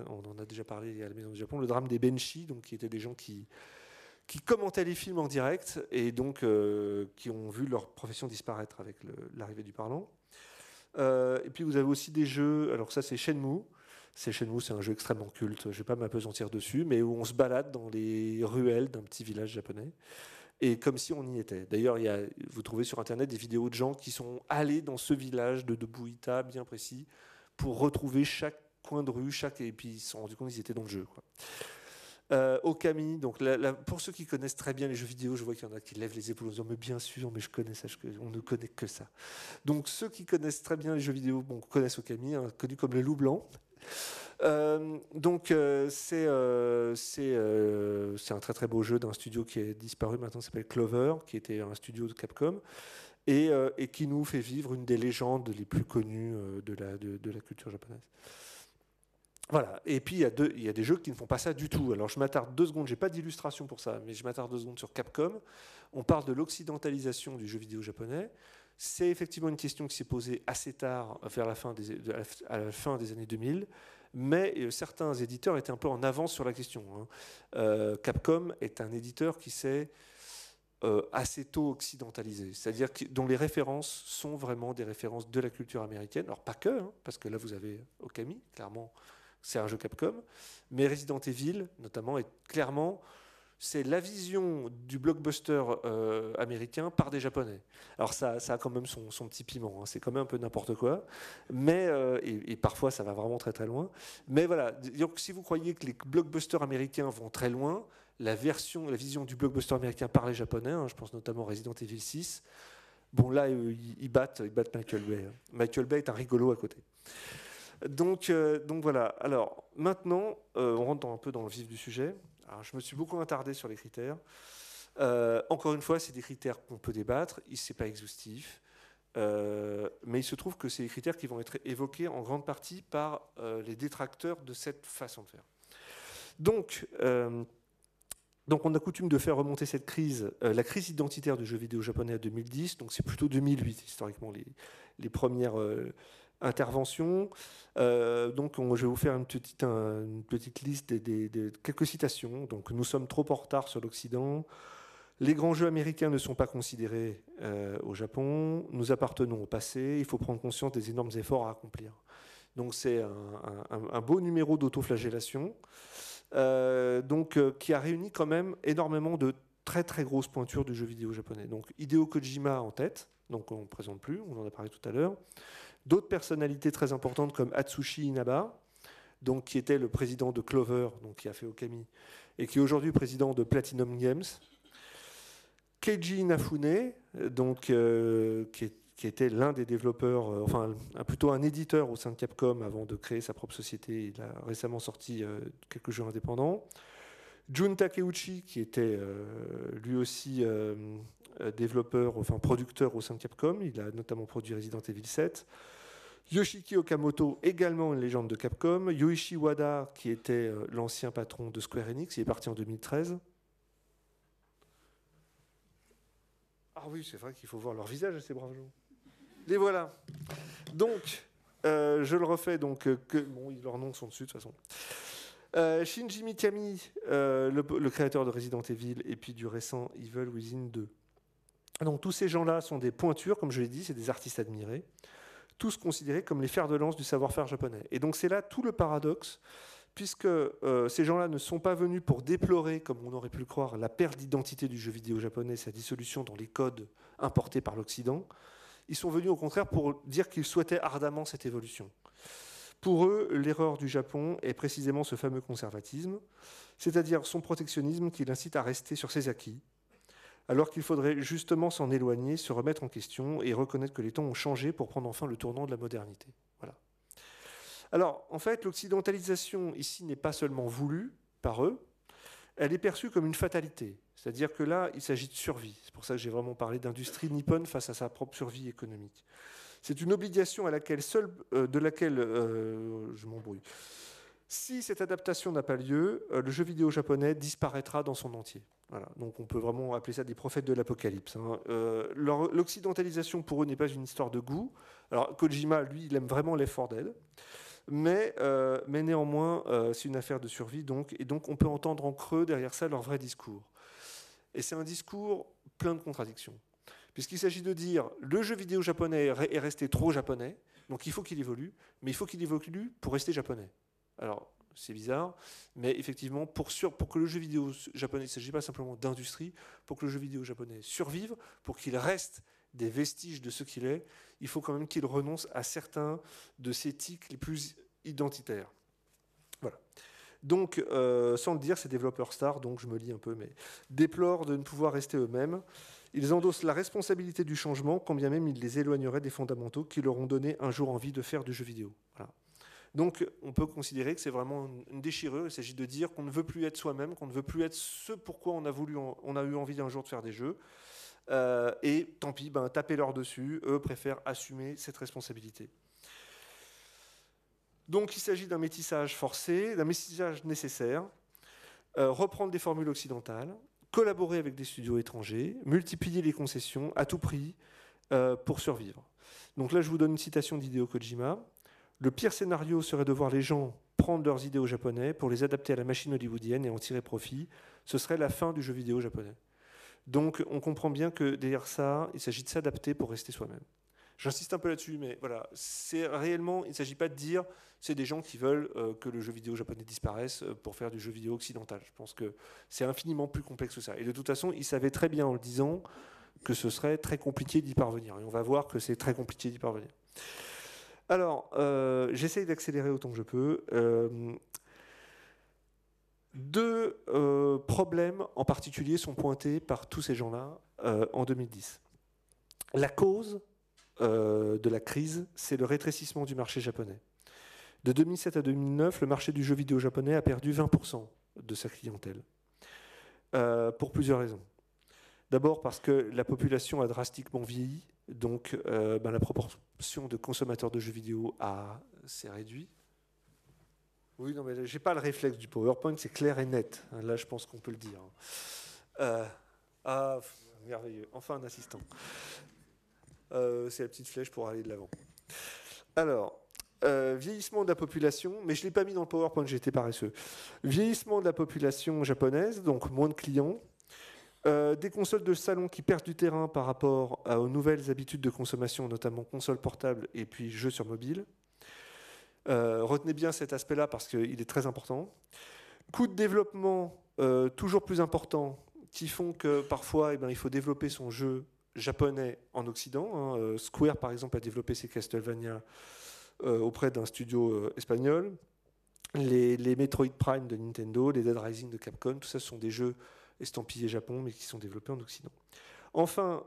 on en a déjà parlé à la Maison du Japon, le drame des Benshi, donc qui étaient des gens qui qui commentaient les films en direct et donc qui ont vu leur profession disparaître avec l'arrivée du parlant. Et puis vous avez aussi des jeux, alors ça c'est Shenmue. Shenmue, c'est un jeu extrêmement culte, je ne vais pas m'apesantir dessus, mais où on se balade dans les ruelles d'un petit village japonais. Et comme si on y était. D'ailleurs, vous trouvez sur Internet des vidéos de gens qui sont allés dans ce village de Buita bien précis pour retrouver chaque coin de rue, et puis ils se sont rendus compte qu'ils étaient dans le jeu, quoi. Okami, donc pour ceux qui connaissent très bien les jeux vidéo, je vois qu'il y en a qui lèvent les épaules en disant mais bien sûr, mais je connais ça, on ne connaît que ça. Donc ceux qui connaissent très bien les jeux vidéo, connaissent Okami, hein, connu comme le loup blanc. C'est un très très beau jeu d'un studio qui est disparu maintenant, s'appelle Clover, qui était un studio de Capcom et qui nous fait vivre une des légendes les plus connues de la culture japonaise. Voilà. Et puis il y a des jeux qui ne font pas ça du tout. Alors je m'attarde 2 secondes, j'ai pas d'illustration pour ça, mais je m'attarde 2 secondes sur Capcom. On parle de l'occidentalisation du jeu vidéo japonais. C'est effectivement une question qui s'est posée assez tard, à la fin des années 2000, mais certains éditeurs étaient un peu en avance sur la question, hein. Capcom est un éditeur qui s'est assez tôt occidentalisé, c'est-à-dire dont les références sont vraiment des références de la culture américaine. Alors pas que, hein, parce que là vous avez Okami, clairement c'est un jeu Capcom, mais Resident Evil notamment est clairement... c'est la vision du blockbuster américain par des Japonais. Alors ça a quand même son petit piment, hein. C'est quand même un peu n'importe quoi, mais et parfois ça va vraiment très très loin. Mais voilà, donc, si vous croyez que les blockbusters américains vont très loin, la vision du blockbuster américain par les Japonais, hein, je pense notamment Resident Evil 6, bon là ils battent Michael Bay. Hein. Michael Bay est un rigolo à côté. Donc voilà. Alors maintenant, on rentre un peu dans le vif du sujet. Alors, je me suis beaucoup attardé sur les critères. Encore une fois, c'est des critères qu'on peut débattre. Ce n'est pas exhaustif. Mais il se trouve que c'est des critères qui vont être évoqués en grande partie par les détracteurs de cette façon de faire. Donc on a coutume de faire remonter cette crise, la crise identitaire du jeu vidéo japonais à 2010. Donc c'est plutôt 2008, historiquement, les premières... intervention. Donc, je vais vous faire une petite liste de quelques citations. Donc, nous sommes trop en retard sur l'Occident. Les grands jeux américains ne sont pas considérés au Japon. Nous appartenons au passé. Il faut prendre conscience des énormes efforts à accomplir. Donc, c'est un beau numéro d'autoflagellation qui a réuni quand même énormément de très très grosses pointures du jeu vidéo japonais. Donc, Hideo Kojima en tête. Donc, on ne présente plus. On en a parlé tout à l'heure. D'autres personnalités très importantes comme Atsushi Inaba, donc, qui était le président de Clover, donc, qui a fait Okami, et qui est aujourd'hui président de Platinum Games. Keiji Inafune, donc, qui était l'un des développeurs, plutôt un éditeur au sein de Capcom avant de créer sa propre société. Il a récemment sorti quelques jeux indépendants. Jun Takeuchi, qui était lui aussi développeur, producteur au sein de Capcom. Il a notamment produit Resident Evil 7. Yoshiki Okamoto, également une légende de Capcom. Yoichi Wada, qui était l'ancien patron de Square Enix, il est parti en 2013. Ah oui, c'est vrai qu'il faut voir leur visage à ces braves gens. Les voilà. Donc, je le refais, leurs noms sont dessus de toute façon. Shinji Mikami, le créateur de Resident Evil et puis du récent Evil Within 2. Donc tous ces gens-là sont des pointures, comme je l'ai dit, c'est des artistes admirés, tous considérés comme les fers de lance du savoir-faire japonais. Et donc c'est là tout le paradoxe, puisque ces gens-là ne sont pas venus pour déplorer, comme on aurait pu le croire, la perte d'identité du jeu vidéo japonais, sa dissolution dans les codes importés par l'Occident. Ils sont venus au contraire pour dire qu'ils souhaitaient ardemment cette évolution. Pour eux, l'erreur du Japon est précisément ce fameux conservatisme, c'est-à-dire son protectionnisme qui l'incite à rester sur ses acquis, alors qu'il faudrait justement s'en éloigner, se remettre en question et reconnaître que les temps ont changé pour prendre enfin le tournant de la modernité. Voilà. Alors, en fait, l'occidentalisation ici n'est pas seulement voulue par eux, elle est perçue comme une fatalité. C'est-à-dire que là, il s'agit de survie. C'est pour ça que j'ai vraiment parlé d'industrie nippone face à sa propre survie économique. C'est une obligation de laquelle je m'embrouille. Si cette adaptation n'a pas lieu, le jeu vidéo japonais disparaîtra dans son entier. Voilà. Donc on peut vraiment appeler ça des prophètes de l'apocalypse. Hein. L'occidentalisation pour eux n'est pas une histoire de goût. Alors Kojima, lui, il aime vraiment Left 4 Dead. Mais néanmoins, c'est une affaire de survie. Et donc on peut entendre en creux derrière ça leur vrai discours. Et c'est un discours plein de contradictions. Puisqu'il s'agit de dire le jeu vidéo japonais est resté trop japonais, donc il faut qu'il évolue, mais il faut qu'il évolue pour rester japonais. Alors, c'est bizarre, mais effectivement, pour que le jeu vidéo japonais, il ne s'agit pas simplement d'industrie, pour que le jeu vidéo japonais survive, pour qu'il reste des vestiges de ce qu'il est, il faut quand même qu'il renonce à certains de ses tics les plus identitaires. Voilà. Donc, sans le dire, ces développeurs stars, donc je me lis un peu, mais déplorent de ne pouvoir rester eux-mêmes. Ils endossent la responsabilité du changement, quand bien même ils les éloigneraient des fondamentaux qui leur ont donné un jour envie de faire du jeu vidéo. Voilà. Donc, on peut considérer que c'est vraiment une déchirure. Il s'agit de dire qu'on ne veut plus être soi-même, qu'on ne veut plus être ce pourquoi on a eu envie un jour de faire des jeux. Et tant pis, tapez-leur dessus. Eux préfèrent assumer cette responsabilité. Donc, il s'agit d'un métissage forcé, d'un métissage nécessaire, reprendre des formules occidentales, collaborer avec des studios étrangers, multiplier les concessions à tout prix pour survivre. Donc là, je vous donne une citation d'Hideo Kojima. Le pire scénario serait de voir les gens prendre leurs idées aux japonais pour les adapter à la machine hollywoodienne et en tirer profit. Ce serait la fin du jeu vidéo japonais. Donc on comprend bien que derrière ça, il s'agit de s'adapter pour rester soi-même. J'insiste un peu là-dessus, mais voilà, c'est réellement, il ne s'agit pas de dire c'est des gens qui veulent que le jeu vidéo japonais disparaisse pour faire du jeu vidéo occidental. Je pense que c'est infiniment plus complexe que ça. Et de toute façon, ils savaient très bien en le disant que ce serait très compliqué d'y parvenir. Et on va voir que c'est très compliqué d'y parvenir. Alors, j'essaye d'accélérer autant que je peux. Deux problèmes en particulier sont pointés par tous ces gens-là en 2010. La cause de la crise, c'est le rétrécissement du marché japonais. De 2007 à 2009, le marché du jeu vidéo japonais a perdu 20% de sa clientèle, pour plusieurs raisons. D'abord parce que la population a drastiquement vieilli, donc la proportion de consommateurs de jeux vidéo s'est réduite. Oui, non, mais j'ai pas le réflexe du PowerPoint, c'est clair et net. Là, je pense qu'on peut le dire. Merveilleux. Enfin, un assistant. C'est la petite flèche pour aller de l'avant. Alors, vieillissement de la population, mais je ne l'ai pas mis dans le PowerPoint, j'étais paresseux. Vieillissement de la population japonaise, donc moins de clients. Des consoles de salon qui perdent du terrain par rapport aux nouvelles habitudes de consommation, notamment consoles portables et puis jeux sur mobile. Retenez bien cet aspect-là parce qu'il est très important. Coûts de développement toujours plus importants qui font que parfois il faut développer son jeu japonais en Occident. Square, par exemple, a développé ses Castlevania auprès d'un studio espagnol. Les Metroid Prime de Nintendo, les Dead Rising de Capcom, tout ça, ce sont des jeux estampillés Japon, mais qui sont développés en Occident. Enfin,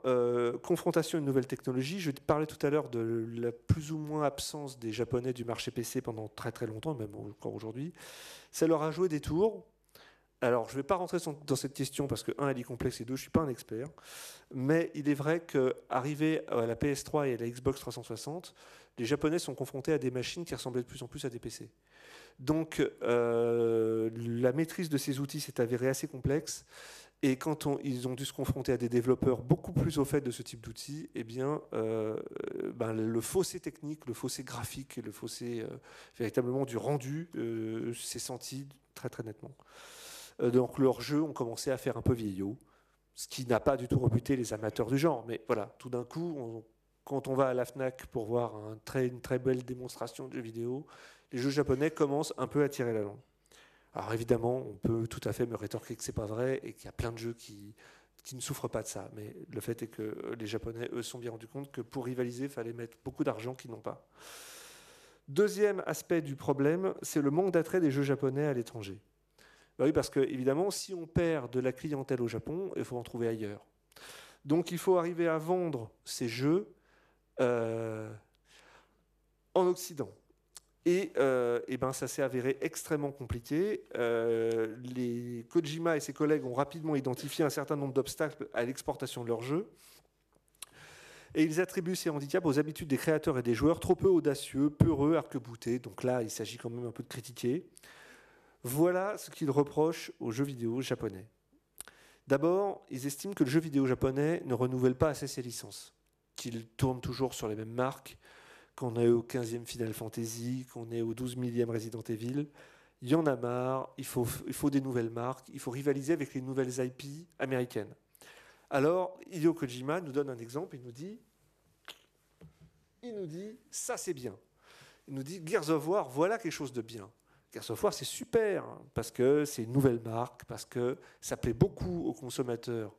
confrontation à une nouvelle technologie. Je parlais tout à l'heure de la plus ou moins absence des Japonais du marché PC pendant très très longtemps, même encore aujourd'hui. Ça leur a joué des tours. Alors, je ne vais pas rentrer dans cette question parce que, un, elle est complexe et deux, je ne suis pas un expert. Mais il est vrai qu'arrivé à la PS3 et à la Xbox 360, les Japonais sont confrontés à des machines qui ressemblaient de plus en plus à des PC. Donc, la maîtrise de ces outils s'est avérée assez complexe. Et quand ils ont dû se confronter à des développeurs beaucoup plus au fait de ce type d'outils, eh bien, le fossé technique, le fossé graphique et le fossé véritablement du rendu s'est senti très très nettement. Donc leurs jeux ont commencé à faire un peu vieillot, ce qui n'a pas du tout rebuté les amateurs du genre. Mais voilà, tout d'un coup, quand on va à la FNAC pour voir une très belle démonstration de jeux vidéo, les jeux japonais commencent un peu à tirer la langue. Alors évidemment, on peut tout à fait me rétorquer que c'est pas vrai et qu'il y a plein de jeux qui ne souffrent pas de ça. Mais le fait est que les Japonais, eux, se sont bien rendus compte que pour rivaliser, il fallait mettre beaucoup d'argent qu'ils n'ont pas. Deuxième aspect du problème, c'est le manque d'attrait des jeux japonais à l'étranger. Ben oui, parce que évidemment, si on perd de la clientèle au Japon, il faut en trouver ailleurs. Donc il faut arriver à vendre ces jeux en Occident. Et ça s'est avéré extrêmement compliqué. Les Kojima et ses collègues ont rapidement identifié un certain nombre d'obstacles à l'exportation de leurs jeux. Et ils attribuent ces handicaps aux habitudes des créateurs et des joueurs trop peu audacieux, peureux, arc-boutés. Donc là, il s'agit quand même un peu de critiquer. Voilà ce qu'ils reprochent aux jeux vidéo japonais. D'abord, ils estiment que le jeu vidéo japonais ne renouvelle pas assez ses licences, qu'il tourne toujours sur les mêmes marques, qu'on est au 15e Final Fantasy, qu'on est au 12 millième Resident Evil. il y en a marre, il faut des nouvelles marques, il faut rivaliser avec les nouvelles IP américaines. Alors, Hideo Kojima nous donne un exemple, il nous dit, ça c'est bien. Il nous dit, Gears of War, voilà quelque chose de bien. Gears of War, c'est super, hein, parce que c'est une nouvelle marque, parce que ça plaît beaucoup aux consommateurs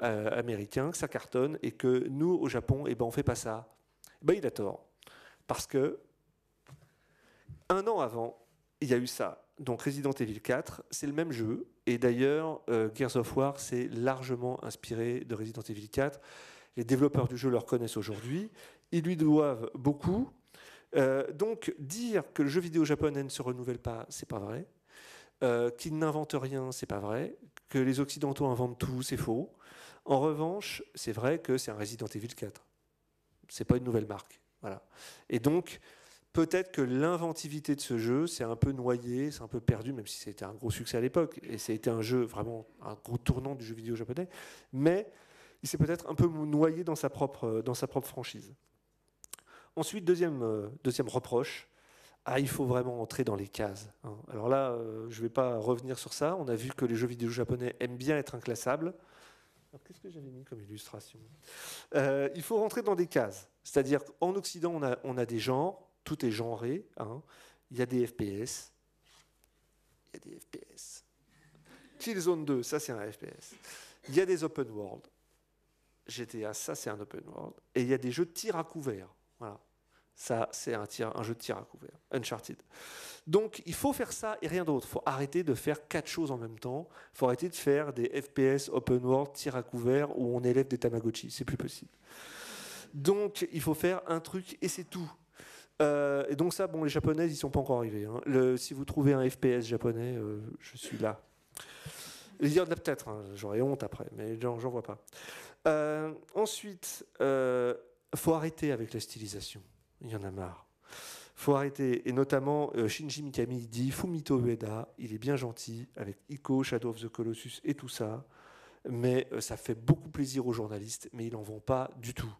américains, que ça cartonne, et que nous, au Japon, eh ben, on ne fait pas ça. Ben, il a tort. Parce que, un an avant, il y a eu ça. Donc Resident Evil 4, c'est le même jeu. Et d'ailleurs, Gears of War s'est largement inspiré de Resident Evil 4. Les développeurs du jeu le reconnaissent aujourd'hui. Ils lui doivent beaucoup. Donc dire que le jeu vidéo japonais ne se renouvelle pas, c'est pas vrai. Qu'il n'invente rien, c'est pas vrai. Que les Occidentaux inventent tout, c'est faux. En revanche, c'est vrai que c'est un Resident Evil 4. C'est pas une nouvelle marque. Voilà. Et donc, peut-être que l'inventivité de ce jeu s'est un peu noyée, c'est un peu perdu, même si c'était un gros succès à l'époque. Et c'était un jeu vraiment un gros tournant du jeu vidéo japonais. Mais il s'est peut-être un peu noyé dans sa propre franchise. Ensuite, deuxième reproche, il faut vraiment entrer dans les cases. Hein. Alors là, je ne vais pas revenir sur ça. On a vu que les jeux vidéo japonais aiment bien être inclassables. Alors, qu'est-ce que j'avais mis comme illustration ? Il faut rentrer dans des cases. C'est-à-dire qu'en Occident, on a des genres, tout est genré. Hein. Il y a des FPS. Killzone 2, ça c'est un FPS. Il y a des open world. GTA, ça c'est un open world. Et il y a des jeux de tir à couvert. Voilà. Ça, c'est un jeu de tir à couvert. Uncharted. Donc, il faut faire ça et rien d'autre. Il faut arrêter de faire 4 choses en même temps. Il faut arrêter de faire des FPS, open world, tir à couvert où on élève des Tamagotchi. C'est plus possible. Donc, il faut faire un truc et c'est tout. Et donc ça, bon, les Japonais, ils sont pas encore arrivés. Hein. Si vous trouvez un FPS japonais, je suis là. Il y en a peut-être, hein, j'aurais honte après, mais j'en vois pas. Ensuite, faut arrêter avec la stylisation. Il y en a marre. Faut arrêter. Et notamment, Shinji Mikami dit Fumito Ueda, il est bien gentil avec Ico, Shadow of the Colossus et tout ça, mais ça fait beaucoup plaisir aux journalistes, mais ils n'en vont pas du tout.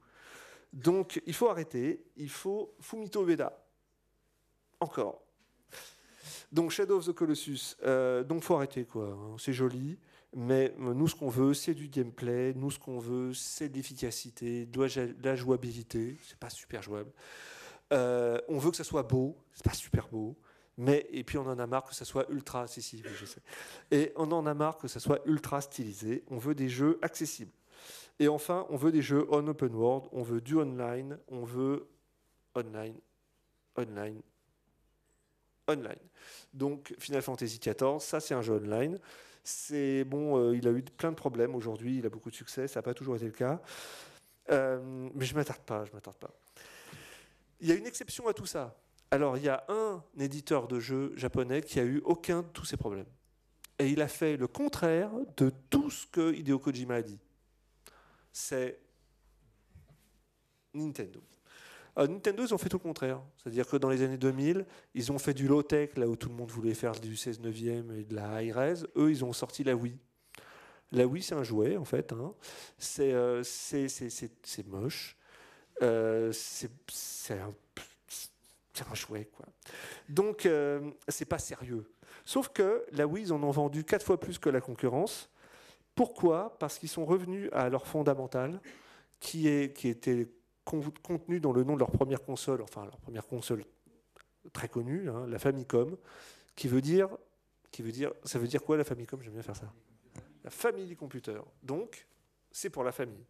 Donc, il faut arrêter. Il faut Fumito Ueda. Encore. Donc, Shadow of the Colossus. Donc, faut arrêter, quoi. Hein. C'est joli. Mais nous, ce qu'on veut, c'est du gameplay. Nous, ce qu'on veut, c'est de l'efficacité, de la jouabilité. C'est pas super jouable. On veut que ça soit beau. C'est pas super beau. Et puis, on en a marre que ça soit ultra... Si, je sais. Et on en a marre que ça soit ultra stylisé. On veut des jeux accessibles. Et enfin, on veut des jeux on open world. On veut du online. On veut online. Donc Final Fantasy XIV, ça c'est un jeu online. C'est bon, il a eu plein de problèmes aujourd'hui, il a beaucoup de succès, ça n'a pas toujours été le cas. Mais je m'attarde pas. Il y a une exception à tout ça. Alors il y a un éditeur de jeux japonais qui a eu aucun de tous ces problèmes. Et il a fait le contraire de tout ce que Hideo Kojima a dit. C'est Nintendo. Nintendo, ils ont fait tout le contraire. C'est-à-dire que dans les années 2000, ils ont fait du low-tech, là où tout le monde voulait faire du 16 neuvième et de la high-res. Eux, ils ont sorti la Wii. La Wii, c'est un jouet, en fait. Hein. C'est moche. C'est un jouet, quoi. Donc, c'est pas sérieux. Sauf que la Wii, ils en ont vendu 4 fois plus que la concurrence. Pourquoi ? Parce qu'ils sont revenus à leur fondamental, qui était contenu dans le nom de leur première console, enfin leur première console très connue, hein, la Famicom, ça veut dire quoi la Famicom ? J'aime bien faire ça. La Family Computer. Donc, c'est pour la famille.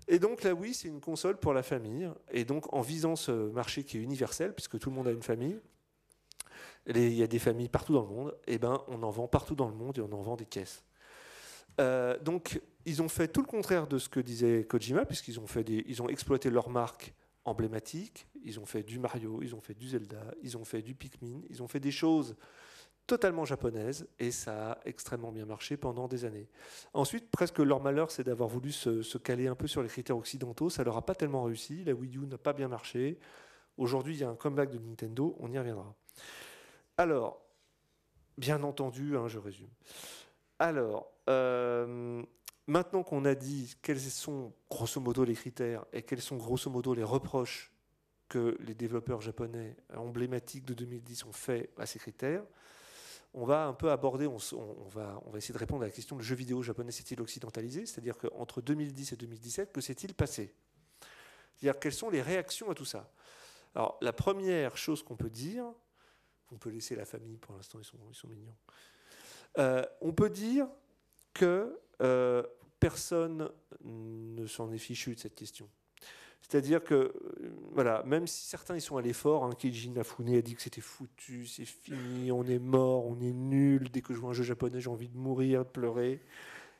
Et donc la Wii, c'est une console pour la famille. Et donc, en visant ce marché qui est universel, puisque tout le monde a une famille, il y a des familles partout dans le monde, et ben, on en vend partout dans le monde et on en vend des caisses. Donc, ils ont fait tout le contraire de ce que disait Kojima, puisqu'ils ont exploité leur marque emblématique. Ils ont fait du Mario, ils ont fait du Zelda, ils ont fait du Pikmin, ils ont fait des choses totalement japonaises, et ça a extrêmement bien marché pendant des années. Ensuite, presque leur malheur, c'est d'avoir voulu se caler un peu sur les critères occidentaux. Ça leur a pas tellement réussi. La Wii U n'a pas bien marché. Aujourd'hui, il y a un comeback de Nintendo. On y reviendra. Alors, bien entendu, hein, je résume. Alors, maintenant qu'on a dit quels sont grosso modo les critères et quels sont grosso modo les reproches que les développeurs japonais emblématiques de 2010 ont fait à ces critères, on va un peu aborder, on va essayer de répondre à la question: le jeu vidéo japonais s'est-il occidentalisé? C'est-à-dire qu'entre 2010 et 2017, que s'est-il passé? C'est-à-dire quelles sont les réactions à tout ça? Alors la première chose qu'on peut dire, on peut laisser la famille pour l'instant, ils sont mignons. On peut dire que personne ne s'en est fichu de cette question. C'est-à-dire que, voilà, même si certains y sont allés fort, hein, Keiji Inafune a dit que c'était foutu, c'est fini, on est mort, on est nul, dès que je vois un jeu japonais, j'ai envie de mourir, de pleurer.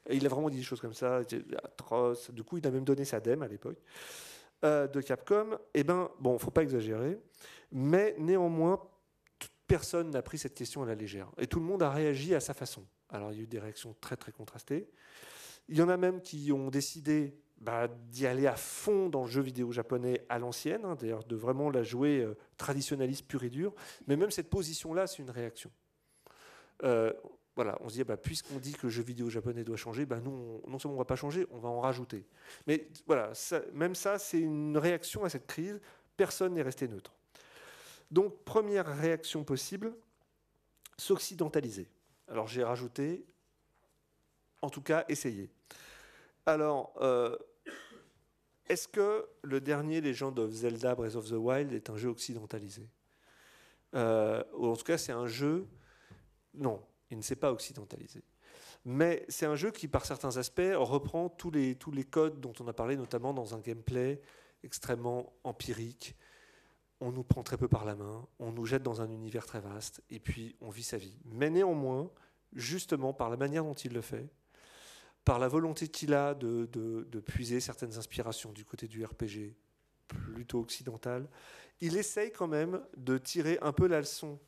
Et il a vraiment dit des choses comme ça, c'était atroce. Du coup, il a même donné sa dème à l'époque de Capcom. Eh ben, bon, faut pas exagérer, mais néanmoins, personne n'a pris cette question à la légère. Et tout le monde a réagi à sa façon. Alors, il y a eu des réactions très, très contrastées. Il y en a même qui ont décidé d'y aller à fond dans le jeu vidéo japonais à l'ancienne, hein, d'ailleurs de vraiment la jouer traditionnaliste pure et dure. Mais même cette position-là, c'est une réaction. Voilà, on se dit, puisqu'on dit que le jeu vidéo japonais doit changer, nous, non seulement on ne va pas changer, on va en rajouter. Mais voilà, même ça, c'est une réaction à cette crise. Personne n'est resté neutre. Donc, première réaction possible, s'occidentaliser. Alors, j'ai rajouté, en tout cas, essayer. Alors, est-ce que le dernier Legend of Zelda Breath of the Wild est un jeu occidentalisé? Ou en tout cas, c'est un jeu... Non, il ne s'est pas occidentalisé. Mais c'est un jeu qui, par certains aspects, reprend tous les codes dont on a parlé, notamment dans un gameplay extrêmement empirique. On nous prend très peu par la main, on nous jette dans un univers très vaste, et puis on vit sa vie. Mais néanmoins, justement, par la manière dont il le fait, par la volonté qu'il a de puiser certaines inspirations du côté du RPG, plutôt occidental, il essaye quand même de tirer un peu la leçon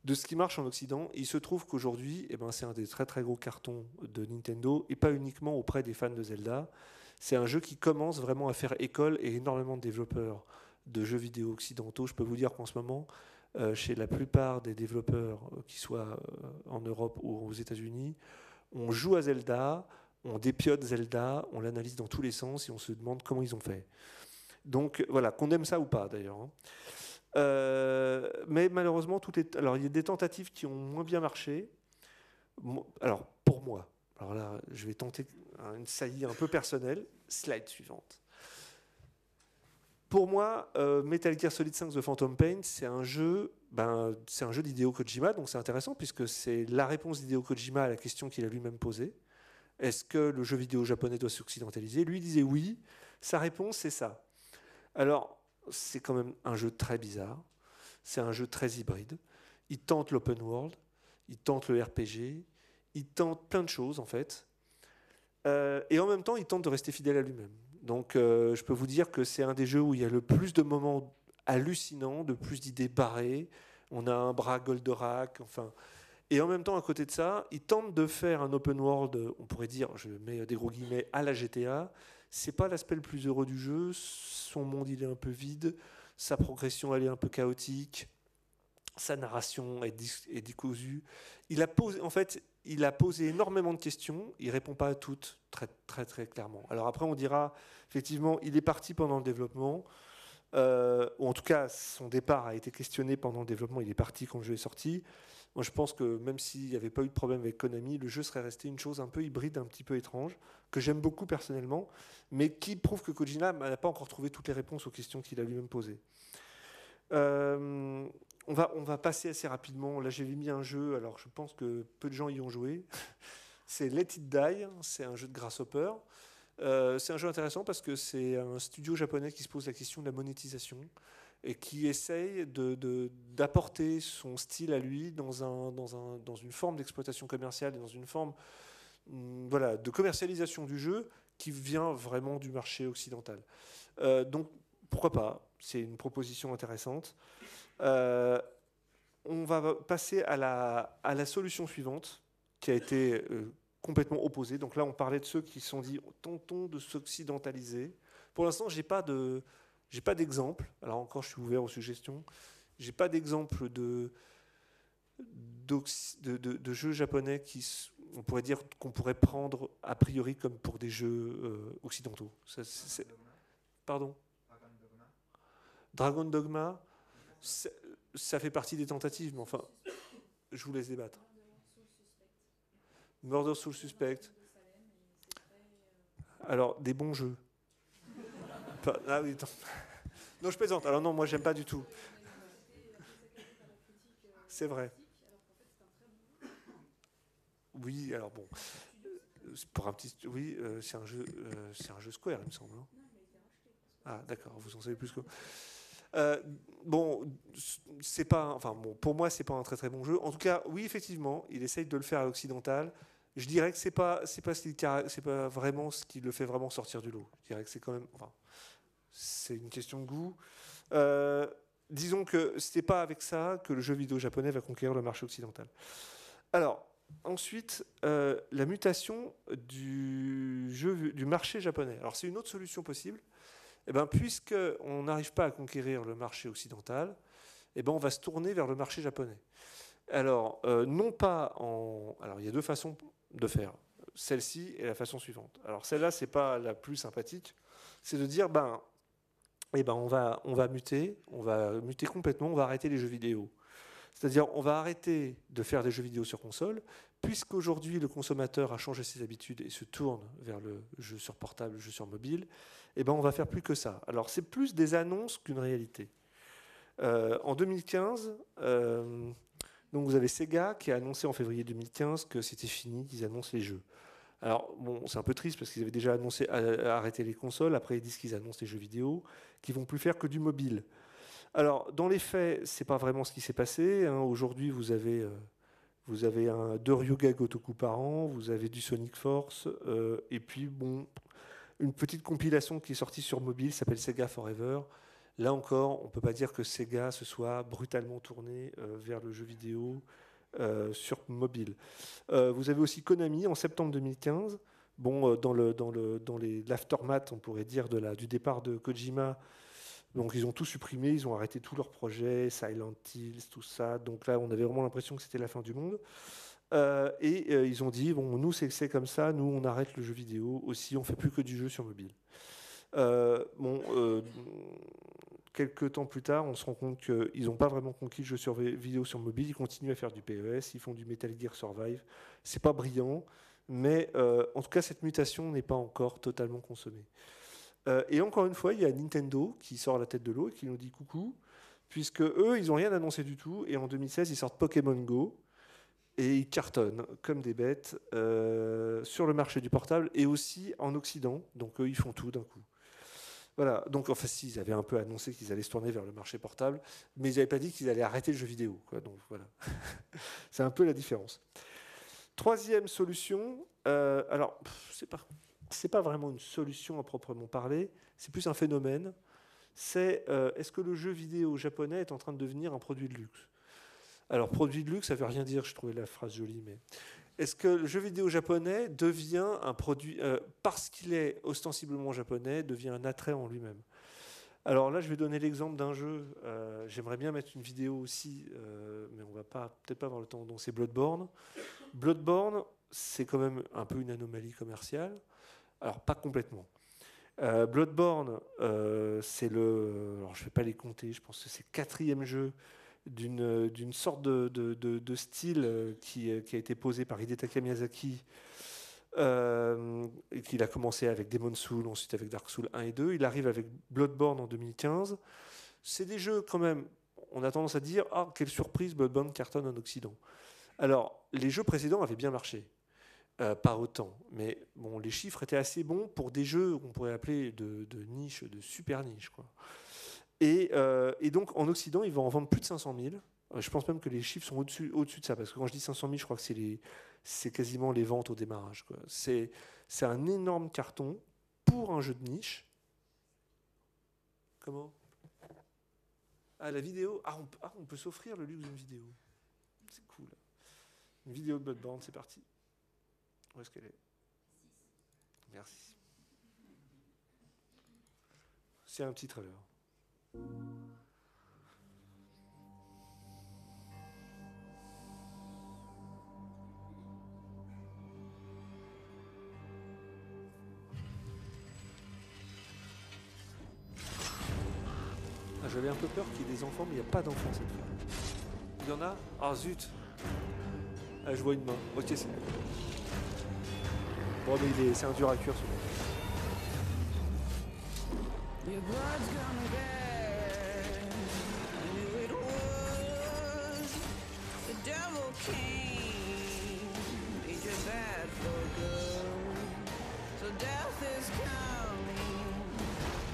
de ce qui marche en Occident. Il se trouve qu'aujourd'hui, c'est un des très très gros cartons de Nintendo, et pas uniquement auprès des fans de Zelda. C'est un jeu qui commence vraiment à faire école, et énormément de développeurs de jeux vidéo occidentaux. Je peux vous dire qu'en ce moment, chez la plupart des développeurs, qui soient en Europe ou aux États-Unis, on joue à Zelda, on dépiote Zelda, on l'analyse dans tous les sens et on se demande comment ils ont fait. Donc voilà, qu'on aime ça ou pas d'ailleurs. Hein. Mais malheureusement, alors il y a des tentatives qui ont moins bien marché. Alors pour moi, alors là, je vais tenter une saillie un peu personnelle. Slide suivante. Pour moi, Metal Gear Solid 5 The Phantom Pain, c'est un jeu d'Hideo Kojima, donc c'est intéressant puisque c'est la réponse d'Hideo Kojima à la question qu'il a lui-même posée. Est-ce que le jeu vidéo japonais doit s'occidentaliser? Lui disait oui. Sa réponse, c'est ça. Alors, c'est quand même un jeu très bizarre. C'est un jeu très hybride. Il tente l'open world, il tente le RPG, il tente plein de choses, en fait. Et en même temps, il tente de rester fidèle à lui-même. Donc, je peux vous dire que c'est un des jeux où il y a le plus de moments hallucinants, de plus d'idées barrées. On a un bras Goldorak, enfin... Et en même temps, à côté de ça, il tente de faire un open world, on pourrait dire, je mets des gros guillemets, à la GTA. C'est pas l'aspect le plus heureux du jeu. Son monde, il est un peu vide. Sa progression, elle est un peu chaotique. Sa narration est décousue. Il a posé énormément de questions. Il répond pas à toutes très, très, très clairement. Alors après, on dira, effectivement, il est parti pendant le développement. Ou en tout cas, son départ a été questionné pendant le développement. Il est parti quand le jeu est sorti. Moi, je pense que même s'il n'y avait pas eu de problème avec Konami, le jeu serait resté une chose un peu hybride, un petit peu étrange, que j'aime beaucoup personnellement, mais qui prouve que Kojima n'a pas encore trouvé toutes les réponses aux questions qu'il a lui-même posées. On va passer assez rapidement. Là, j'ai mis un jeu, alors je pense que peu de gens y ont joué. C'est Let It Die, c'est un jeu de Grasshopper. C'est un jeu intéressant parce que c'est un studio japonais qui se pose la question de la monétisation et qui essaye d'apporter son style à lui dans une forme d'exploitation commerciale et dans une forme de commercialisation du jeu qui vient vraiment du marché occidental. Donc, pourquoi pas? C'est une proposition intéressante. On va passer à la solution suivante qui a été complètement opposée. Donc là, on parlait de ceux qui se sont dit tentons de s'occidentaliser. Pour l'instant, j'ai pas d'exemple. Alors encore, je suis ouvert aux suggestions. J'ai pas d'exemple de jeux japonais on pourrait dire qu'on pourrait prendre a priori comme pour des jeux occidentaux. Pardon. Dragon Dogma, ça fait partie des tentatives, mais enfin, je vous laisse débattre. Murder Soul Suspect. Alors, des bons jeux. Ah oui, non, je plaisante. Alors non, moi, j'aime pas du tout. C'est vrai. Oui, alors bon. Pour un petit, oui, c'est un jeu Square, il me semble. Hein. Ah, d'accord, vous en savez plus que. Bon, c'est pas, enfin bon, pour moi, c'est pas un très très bon jeu. En tout cas, oui, effectivement, il essaye de le faire à l'occidental. Je dirais que c'est pas vraiment ce qui le fait vraiment sortir du lot. Je dirais que c'est quand même, enfin, c'est une question de goût. Disons que c'était pas avec ça que le jeu vidéo japonais va conquérir le marché occidental. Alors, ensuite, la mutation du marché japonais. Alors, c'est une autre solution possible. Eh ben, puisqu'on n'arrive pas à conquérir le marché occidental, eh ben, on va se tourner vers le marché japonais. Alors, non pas en... Alors, il y a deux façons de faire. Celle-ci est la façon suivante. Alors, celle-là, c'est pas la plus sympathique. C'est de dire, on va muter complètement, on va arrêter les jeux vidéo. C'est-à-dire, on va arrêter de faire des jeux vidéo sur console, puisqu'aujourd'hui, le consommateur a changé ses habitudes et se tourne vers le jeu sur portable, le jeu sur mobile, on va faire plus que ça. Alors, c'est plus des annonces qu'une réalité. En 2015, donc vous avez Sega qui a annoncé en février 2015 que c'était fini, qu'ils annoncent les jeux. Alors, bon, c'est un peu triste parce qu'ils avaient déjà annoncé arrêter les consoles, après ils disent qu'ils annoncent les jeux vidéo, qu'ils vont plus faire que du mobile. Alors, dans les faits, c'est pas vraiment ce qui s'est passé. Hein. Aujourd'hui, vous avez deux Ryuga Gotoku par an, vous avez du Sonic Force, et puis, bon, une petite compilation qui est sortie sur mobile, s'appelle Sega Forever. Là encore, on ne peut pas dire que Sega se soit brutalement tourné vers le jeu vidéo sur mobile. Vous avez aussi Konami en septembre 2015. Bon, dans l'aftermath, on pourrait dire, du départ de Kojima. Donc ils ont tout supprimé, ils ont arrêté tous leurs projets, Silent Hills, tout ça. Donc là, on avait vraiment l'impression que c'était la fin du monde. Ils ont dit, bon, nous, c'est comme ça, nous, on arrête le jeu vidéo aussi, on fait plus que du jeu sur mobile. Quelques temps plus tard, on se rend compte qu'ils n'ont pas vraiment conquis le jeu vidéo sur mobile, ils continuent à faire du PES, ils font du Metal Gear Survive. C'est pas brillant, mais en tout cas, cette mutation n'est pas encore totalement consommée. Et encore une fois, il y a Nintendo qui sort la tête de l'eau et qui nous dit coucou, puisque eux, ils n'ont rien annoncé du tout. Et en 2016, ils sortent Pokémon Go et ils cartonnent comme des bêtes sur le marché du portable et aussi en Occident. Donc eux, ils font tout d'un coup. Voilà. Donc enfin, si, ils avaient un peu annoncé qu'ils allaient se tourner vers le marché portable, mais ils n'avaient pas dit qu'ils allaient arrêter le jeu vidéo. Quoi. Donc voilà. C'est un peu la différence. Troisième solution. Alors, c'est pas vraiment une solution à proprement parler, c'est plus un phénomène. C'est est-ce que le jeu vidéo japonais est en train de devenir un produit de luxe? Alors, produit de luxe, ça veut rien dire, je trouvais la phrase jolie, mais est-ce que le jeu vidéo japonais devient un produit, parce qu'il est ostensiblement japonais, devient un attrait en lui-même? Alors là, je vais donner l'exemple d'un jeu. J'aimerais bien mettre une vidéo aussi, mais on va peut-être pas avoir le temps. Donc c'est Bloodborne. Bloodborne, c'est quand même un peu une anomalie commerciale. Alors, pas complètement. Bloodborne, c'est alors je ne vais pas les compter, je pense que c'est le quatrième jeu d'une sorte de style qui a été posé par Hidetaka Miyazaki, et qu'il a commencé avec Demon's Souls, ensuite avec Dark Souls 1 et 2. Il arrive avec Bloodborne en 2015. C'est des jeux quand même, on a tendance à dire, ah, quelle surprise, Bloodborne cartonne en Occident. Alors, les jeux précédents avaient bien marché. Pas autant, mais bon, les chiffres étaient assez bons pour des jeux qu'on pourrait appeler de niche, de super niche, quoi. Et donc en Occident, ils vont en vendre plus de 500 000. Je pense même que les chiffres sont au-dessus de ça, parce que quand je dis 500 000, je crois que c'est quasiment les ventes au démarrage, quoi. C'est un énorme carton pour un jeu de niche. Comment? Ah, la vidéo. On peut s'offrir le luxe d'une vidéo. C'est cool. Une vidéo de Bloodborne, c'est parti. Où est-ce qu'elle est? Merci. C'est un petit trailer. J'avais un peu peur qu'il y ait des enfants, mais il n'y a pas d'enfants cette fois. Il y en a? Ah zut! Ah, je vois une main. Ok, c'est bon. Bon, mais c'est un dur à cuire celui-là. Your blood's gonna get. I knew it was. The devil came. Made you bad for good. So death is coming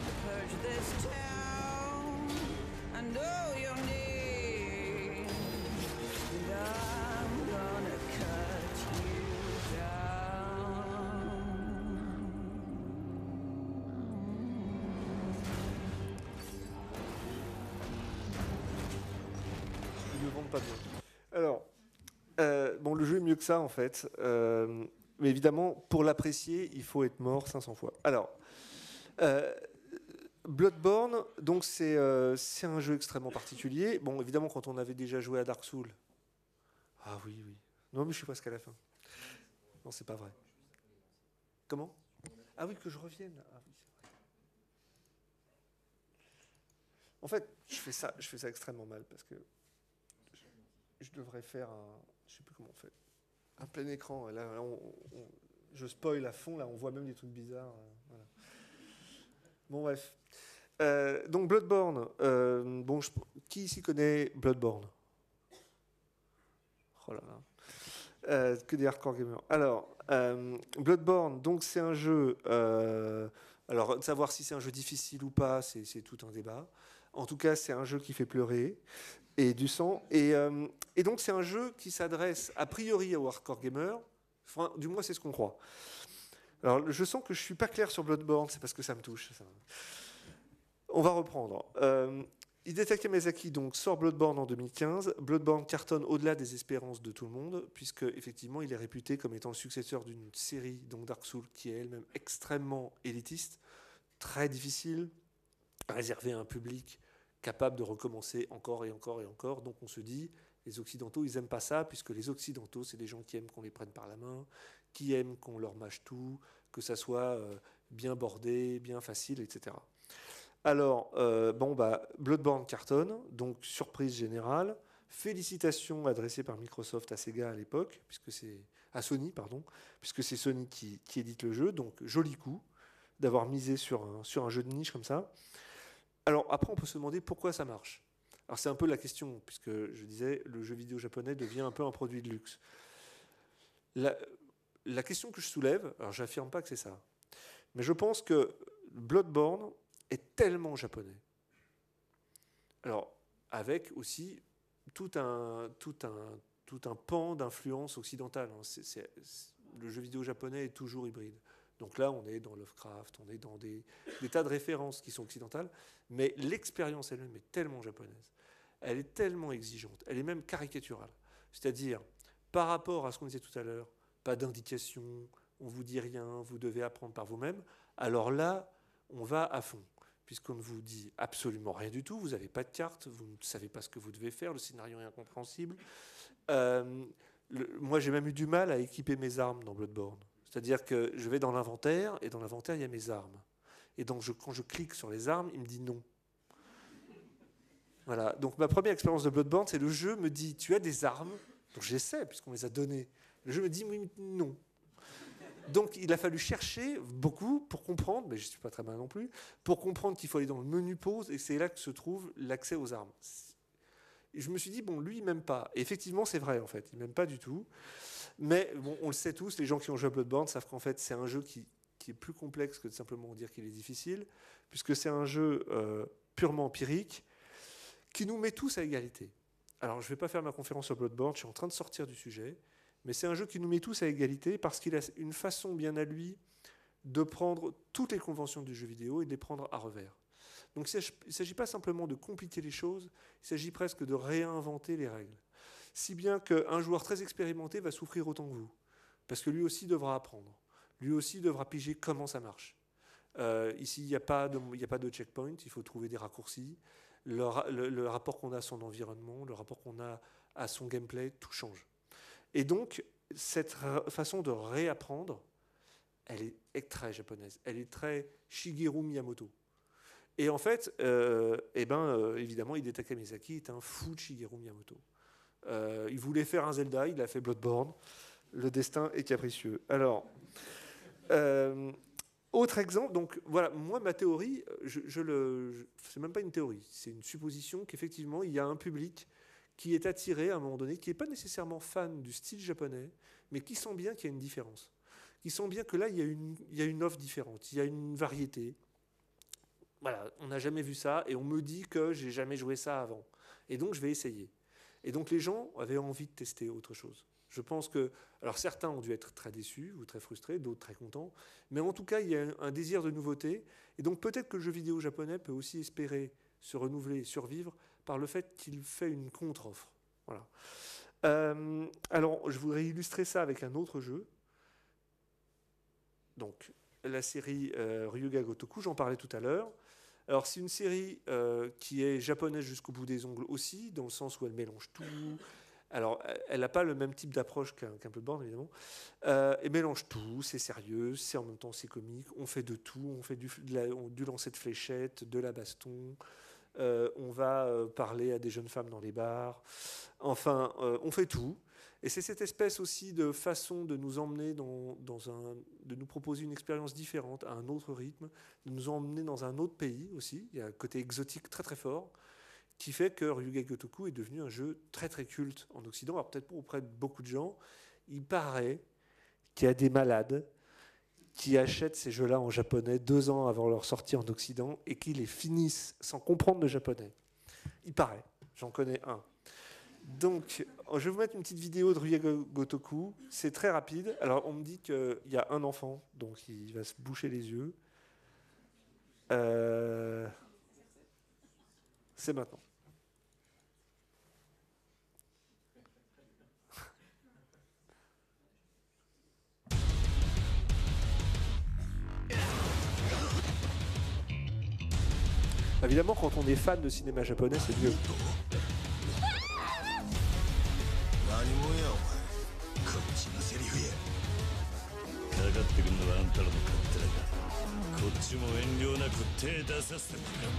to purge this town. I know your name. And I'm gonna cut you down. Ils le vendent pas bien. Alors, bon, le jeu est mieux que ça en fait. Mais évidemment, pour l'apprécier, il faut être mort 500 fois. Alors, Bloodborne, donc c'est un jeu extrêmement particulier. Bon, évidemment, quand on avait déjà joué à Dark Souls. Ah oui, oui. Non, mais je suis presque à la fin. Non, c'est pas vrai. Comment? Ah oui, que je revienne. Ah oui, c'est vrai. En fait, je fais ça extrêmement mal parce que je devrais faire un, je sais plus comment on fait, un plein écran. Là, je spoil à fond. Là, on voit même des trucs bizarres. Voilà. Bon, bref. Donc Bloodborne. Bon, qui ici connaît Bloodborne? Oh là là. Que des hardcore gamers. Alors, Bloodborne, donc c'est un jeu. Alors, savoir si c'est un jeu difficile ou pas, c'est tout un débat. En tout cas, c'est un jeu qui fait pleurer et du sang. Et donc, c'est un jeu qui s'adresse a priori aux hardcore gamers. Enfin, du moins, c'est ce qu'on croit. Alors, je sens que je suis pas clair sur Bloodborne, c'est parce que ça me touche. Ça. On va reprendre. Hidetaka Miyazaki donc sort Bloodborne en 2015. Bloodborne cartonne au-delà des espérances de tout le monde, puisque effectivement il est réputé comme étant le successeur d'une série, donc Dark Souls, qui est elle-même extrêmement élitiste, très difficile, réservée à un public capable de recommencer encore et encore et encore. Donc on se dit, les Occidentaux, ils n'aiment pas ça, puisque les Occidentaux, c'est des gens qui aiment qu'on les prenne par la main, qui aiment qu'on leur mâche tout, que ça soit bien bordé, bien facile, etc. Alors, Bloodborne cartonne, donc surprise générale. Félicitations adressées par Microsoft à Sega à l'époque, à Sony, pardon, puisque c'est Sony qui édite le jeu. Donc, joli coup d'avoir misé sur un jeu de niche comme ça. Alors, après, on peut se demander pourquoi ça marche. Alors, c'est un peu la question, puisque je disais, le jeu vidéo japonais devient un peu un produit de luxe. La question que je soulève, alors j'affirme pas que c'est ça, mais je pense que Bloodborne est tellement japonais. Alors, avec aussi tout un pan d'influence occidentale. Le jeu vidéo japonais est toujours hybride. Donc là, on est dans Lovecraft, on est dans des tas de références qui sont occidentales, mais l'expérience elle-même est tellement japonaise. Elle est tellement exigeante, elle est même caricaturale. C'est-à-dire, par rapport à ce qu'on disait tout à l'heure, pas d'indication, on vous dit rien, vous devez apprendre par vous-même. Alors là, on va à fond, puisqu'on ne vous dit absolument rien du tout, vous n'avez pas de carte, vous ne savez pas ce que vous devez faire, le scénario est incompréhensible. Moi, j'ai même eu du mal à équiper mes armes dans Bloodborne. C'est-à-dire que je vais dans l'inventaire, et dans l'inventaire, il y a mes armes. Et donc, quand je clique sur les armes, il me dit non. Voilà. Donc, ma première expérience de Bloodborne, c'est le jeu me dit, tu as des armes. Donc, j'essaie, puisqu'on les a données. Le jeu me dit, oui, non. Donc, il a fallu chercher beaucoup pour comprendre, mais je ne suis pas très mal non plus, pour comprendre qu'il faut aller dans le menu pause, et c'est là que se trouve l'accès aux armes. Et je me suis dit, bon, lui, il m'aime pas. Et effectivement, c'est vrai, en fait, il m'aime pas du tout. Mais bon, on le sait tous, les gens qui ont joué à Bloodborne savent qu'en fait, c'est un jeu qui est plus complexe que de simplement dire qu'il est difficile, puisque c'est un jeu purement empirique, qui nous met tous à égalité. Alors, je ne vais pas faire ma conférence sur Bloodborne, je suis en train de sortir du sujet, mais c'est un jeu qui nous met tous à égalité parce qu'il a une façon bien à lui de prendre toutes les conventions du jeu vidéo et de les prendre à revers. Donc il ne s'agit pas simplement de compliquer les choses, il s'agit presque de réinventer les règles. Si bien qu'un joueur très expérimenté va souffrir autant que vous, parce que lui aussi devra apprendre, lui aussi devra piger comment ça marche. Ici, il n'y a pas de checkpoint, il faut trouver des raccourcis. Le rapport qu'on a à son environnement, le rapport qu'on a à son gameplay, tout change. Et donc, cette façon de réapprendre, elle est très japonaise. Elle est très Shigeru Miyamoto. Et en fait, évidemment, Hidetaka Miyazaki est un fou de Shigeru Miyamoto. Il voulait faire un Zelda, il a fait Bloodborne. Le destin est capricieux. Alors, autre exemple, donc voilà, moi, ma théorie, c'est même pas une théorie, c'est une supposition qu'effectivement, il y a un public qui est attiré à un moment donné, qui n'est pas nécessairement fan du style japonais, mais qui sent bien qu'il y a une différence. Qui sent bien que là, il y a une offre différente, il y a une variété. Voilà, on n'a jamais vu ça, et on me dit que j'ai jamais joué ça avant. Et donc, je vais essayer. Et donc, les gens avaient envie de tester autre chose. Je pense que, alors certains ont dû être très déçus ou très frustrés, d'autres très contents, mais en tout cas, il y a un désir de nouveauté. Et donc, peut-être que le jeu vidéo japonais peut aussi espérer se renouveler et survivre par le fait qu'il fait une contre-offre. Voilà. Alors, je voudrais illustrer ça avec un autre jeu. Donc, la série Ryuga Gotoku, j'en parlais tout à l'heure. Alors, c'est une série qui est japonaise jusqu'au bout des ongles aussi, dans le sens où elle mélange tout. Alors, elle n'a pas le même type d'approche qu'un Bloodborne, évidemment. Elle mélange tout, c'est sérieux, c'est en même temps c'est comique. On fait de tout, on fait du lancer de fléchettes, de la baston. On va parler à des jeunes femmes dans les bars. Enfin, on fait tout. Et c'est cette espèce aussi de façon de nous emmener de nous proposer une expérience différente, à un autre rythme, de nous emmener dans un autre pays aussi. Il y a un côté exotique très très fort, qui fait que Ryuga Gotoku est devenu un jeu très très culte en Occident. Alors peut-être pas auprès de beaucoup de gens. Il paraît qu'il y a des malades qui achètent ces jeux-là en japonais 2 ans avant leur sortie en Occident et qui les finissent sans comprendre le japonais. Il paraît. J'en connais un. Donc, je vais vous mettre une petite vidéo de Ryuga Gotoku. C'est très rapide. Alors, on me dit qu'il y a un enfant, donc il va se boucher les yeux. C'est maintenant. Évidemment, quand on est fan de cinéma japonais, c'est mieux. 何者やお前こっちのセリフやかかってくんのはあんたらの勝手だがこっちも遠慮なく手出させてもらう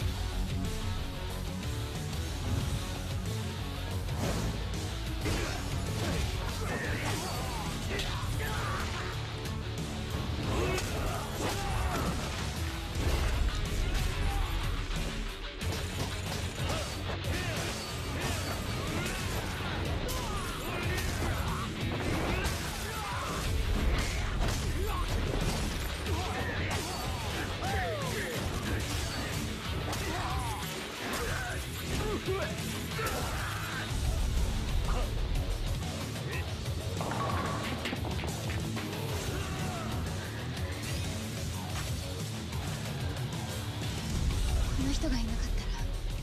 この人がいなかったら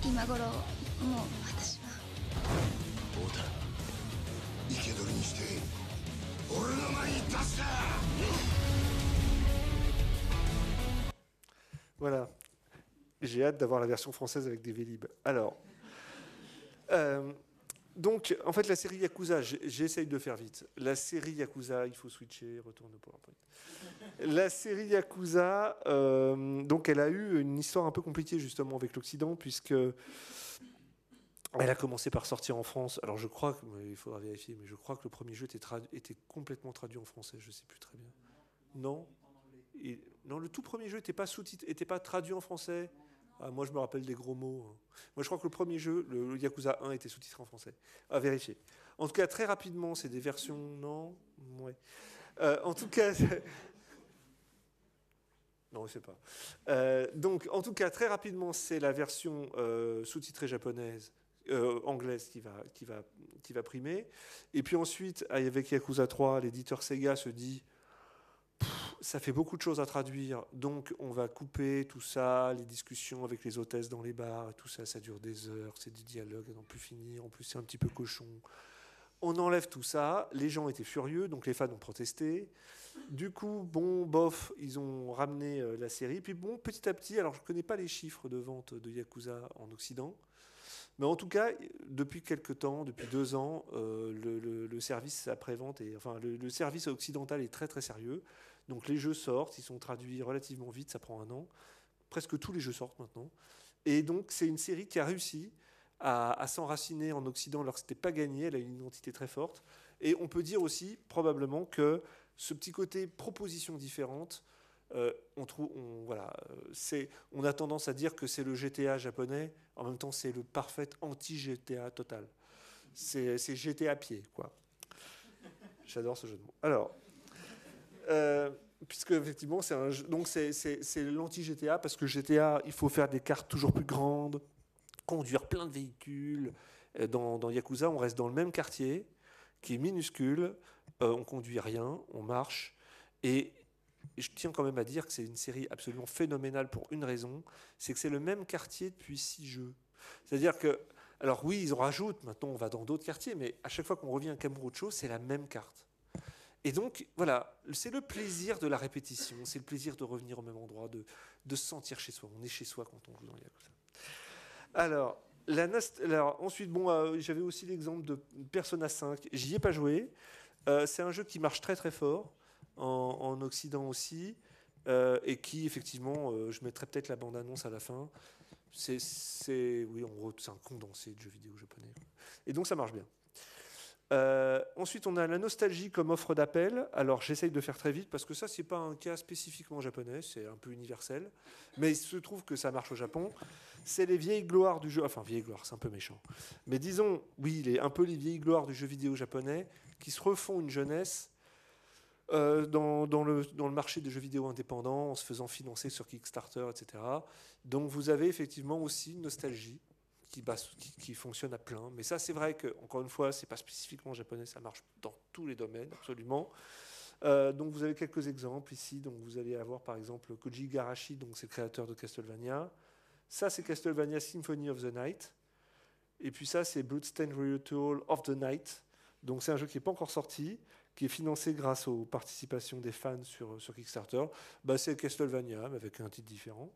今頃もう私は太田生け捕りにして俺の前に出すな Voilà. J'ai hâte d'avoir la version française avec des Vélib. Alors, donc, en fait, la série Yakuza, j'essaye de faire vite. La série Yakuza, il faut switcher, retourne au PowerPoint. La série Yakuza, donc, elle a eu une histoire un peu compliquée justement avec l'Occident, puisque elle a commencé par sortir en France. Alors, je crois que, il faudra vérifier, mais je crois que le premier jeu était complètement traduit en français. Je ne sais plus très bien. Non. Non, le tout premier jeu n'était pas sous-titré, était pas traduit en français. Ah, moi, je me rappelle des gros mots. Moi, je crois que le premier jeu, le Yakuza 1, était sous-titré en français. À vérifier. En tout cas, très rapidement, c'est des versions... Non. Ouais. En tout cas... Non, je ne sais pas. Donc, en tout cas, très rapidement, c'est la version sous-titrée japonaise, anglaise qui va primer. Et puis ensuite, avec Yakuza 3, l'éditeur Sega se dit... Ça fait beaucoup de choses à traduire, donc on va couper tout ça, les discussions avec les hôtesses dans les bars, et tout ça, ça dure des heures, c'est du dialogue à n'en plus finir, en plus c'est un petit peu cochon. On enlève tout ça, les gens étaient furieux, donc les fans ont protesté. Du coup, bon, bof, ils ont ramené la série. Puis bon, petit à petit, alors je ne connais pas les chiffres de vente de Yakuza en Occident, mais en tout cas, depuis quelques temps, depuis 2 ans, le service après-vente, enfin le service occidental est très très sérieux. Donc les jeux sortent, ils sont traduits relativement vite, ça prend 1 an. presque tous les jeux sortent maintenant. Et donc, c'est une série qui a réussi à s'enraciner en Occident alors que ce n'était pas gagné. Elle a une identité très forte. Et on peut dire aussi, probablement, que ce petit côté proposition différente, on a tendance à dire que c'est le GTA japonais. En même temps, c'est le parfait anti-GTA total. C'est GTA à pied, quoi. J'adore ce jeu de mots. Alors, puisque effectivement, c'est un jeu, donc c'est l'anti-GTA parce que GTA, il faut faire des cartes toujours plus grandes, conduire plein de véhicules. Dans Yakuza, on reste dans le même quartier qui est minuscule, on conduit rien, on marche. Et je tiens quand même à dire que c'est une série absolument phénoménale pour une raison, c'est que c'est le même quartier depuis 6 jeux. C'est-à-dire que, alors oui, ils en rajoutent, maintenant on va dans d'autres quartiers, mais à chaque fois qu'on revient à Kamurocho, c'est la même carte. Et donc, voilà, c'est le plaisir de la répétition, c'est le plaisir de revenir au même endroit, de se sentir chez soi. On est chez soi quand on joue dans Yakuza. Alors, ensuite, j'avais aussi l'exemple de Persona 5. J'y ai pas joué. C'est un jeu qui marche très très fort en Occident aussi, et qui, effectivement, je mettrai peut-être la bande-annonce à la fin. C'est un condensé de jeux vidéo japonais. Et donc, ça marche bien. Ensuite, on a la nostalgie comme offre d'appel. Alors, j'essaye de faire très vite parce que ça, c'est pas un cas spécifiquement japonais, c'est un peu universel. Mais il se trouve que ça marche au Japon. C'est les vieilles gloires du jeu. Enfin, vieilles gloires, c'est un peu méchant. Mais disons, oui, un peu les vieilles gloires du jeu vidéo japonais qui se refont une jeunesse dans le marché des jeux vidéo indépendants en se faisant financer sur Kickstarter, etc. Donc, vous avez effectivement aussi une nostalgie qui fonctionne à plein. Mais ça, c'est vrai que, encore une fois, c'est pas spécifiquement japonais, ça marche dans tous les domaines, absolument. Donc vous avez quelques exemples ici. Donc vous allez avoir par exemple Koji Igarashi, donc c'est le créateur de Castlevania. Ça, c'est Castlevania Symphony of the Night. Et puis ça, c'est Bloodstained Ritual of the Night. Donc c'est un jeu qui n'est pas encore sorti, qui est financé grâce aux participations des fans sur Kickstarter. C'est Castlevania, mais avec un titre différent.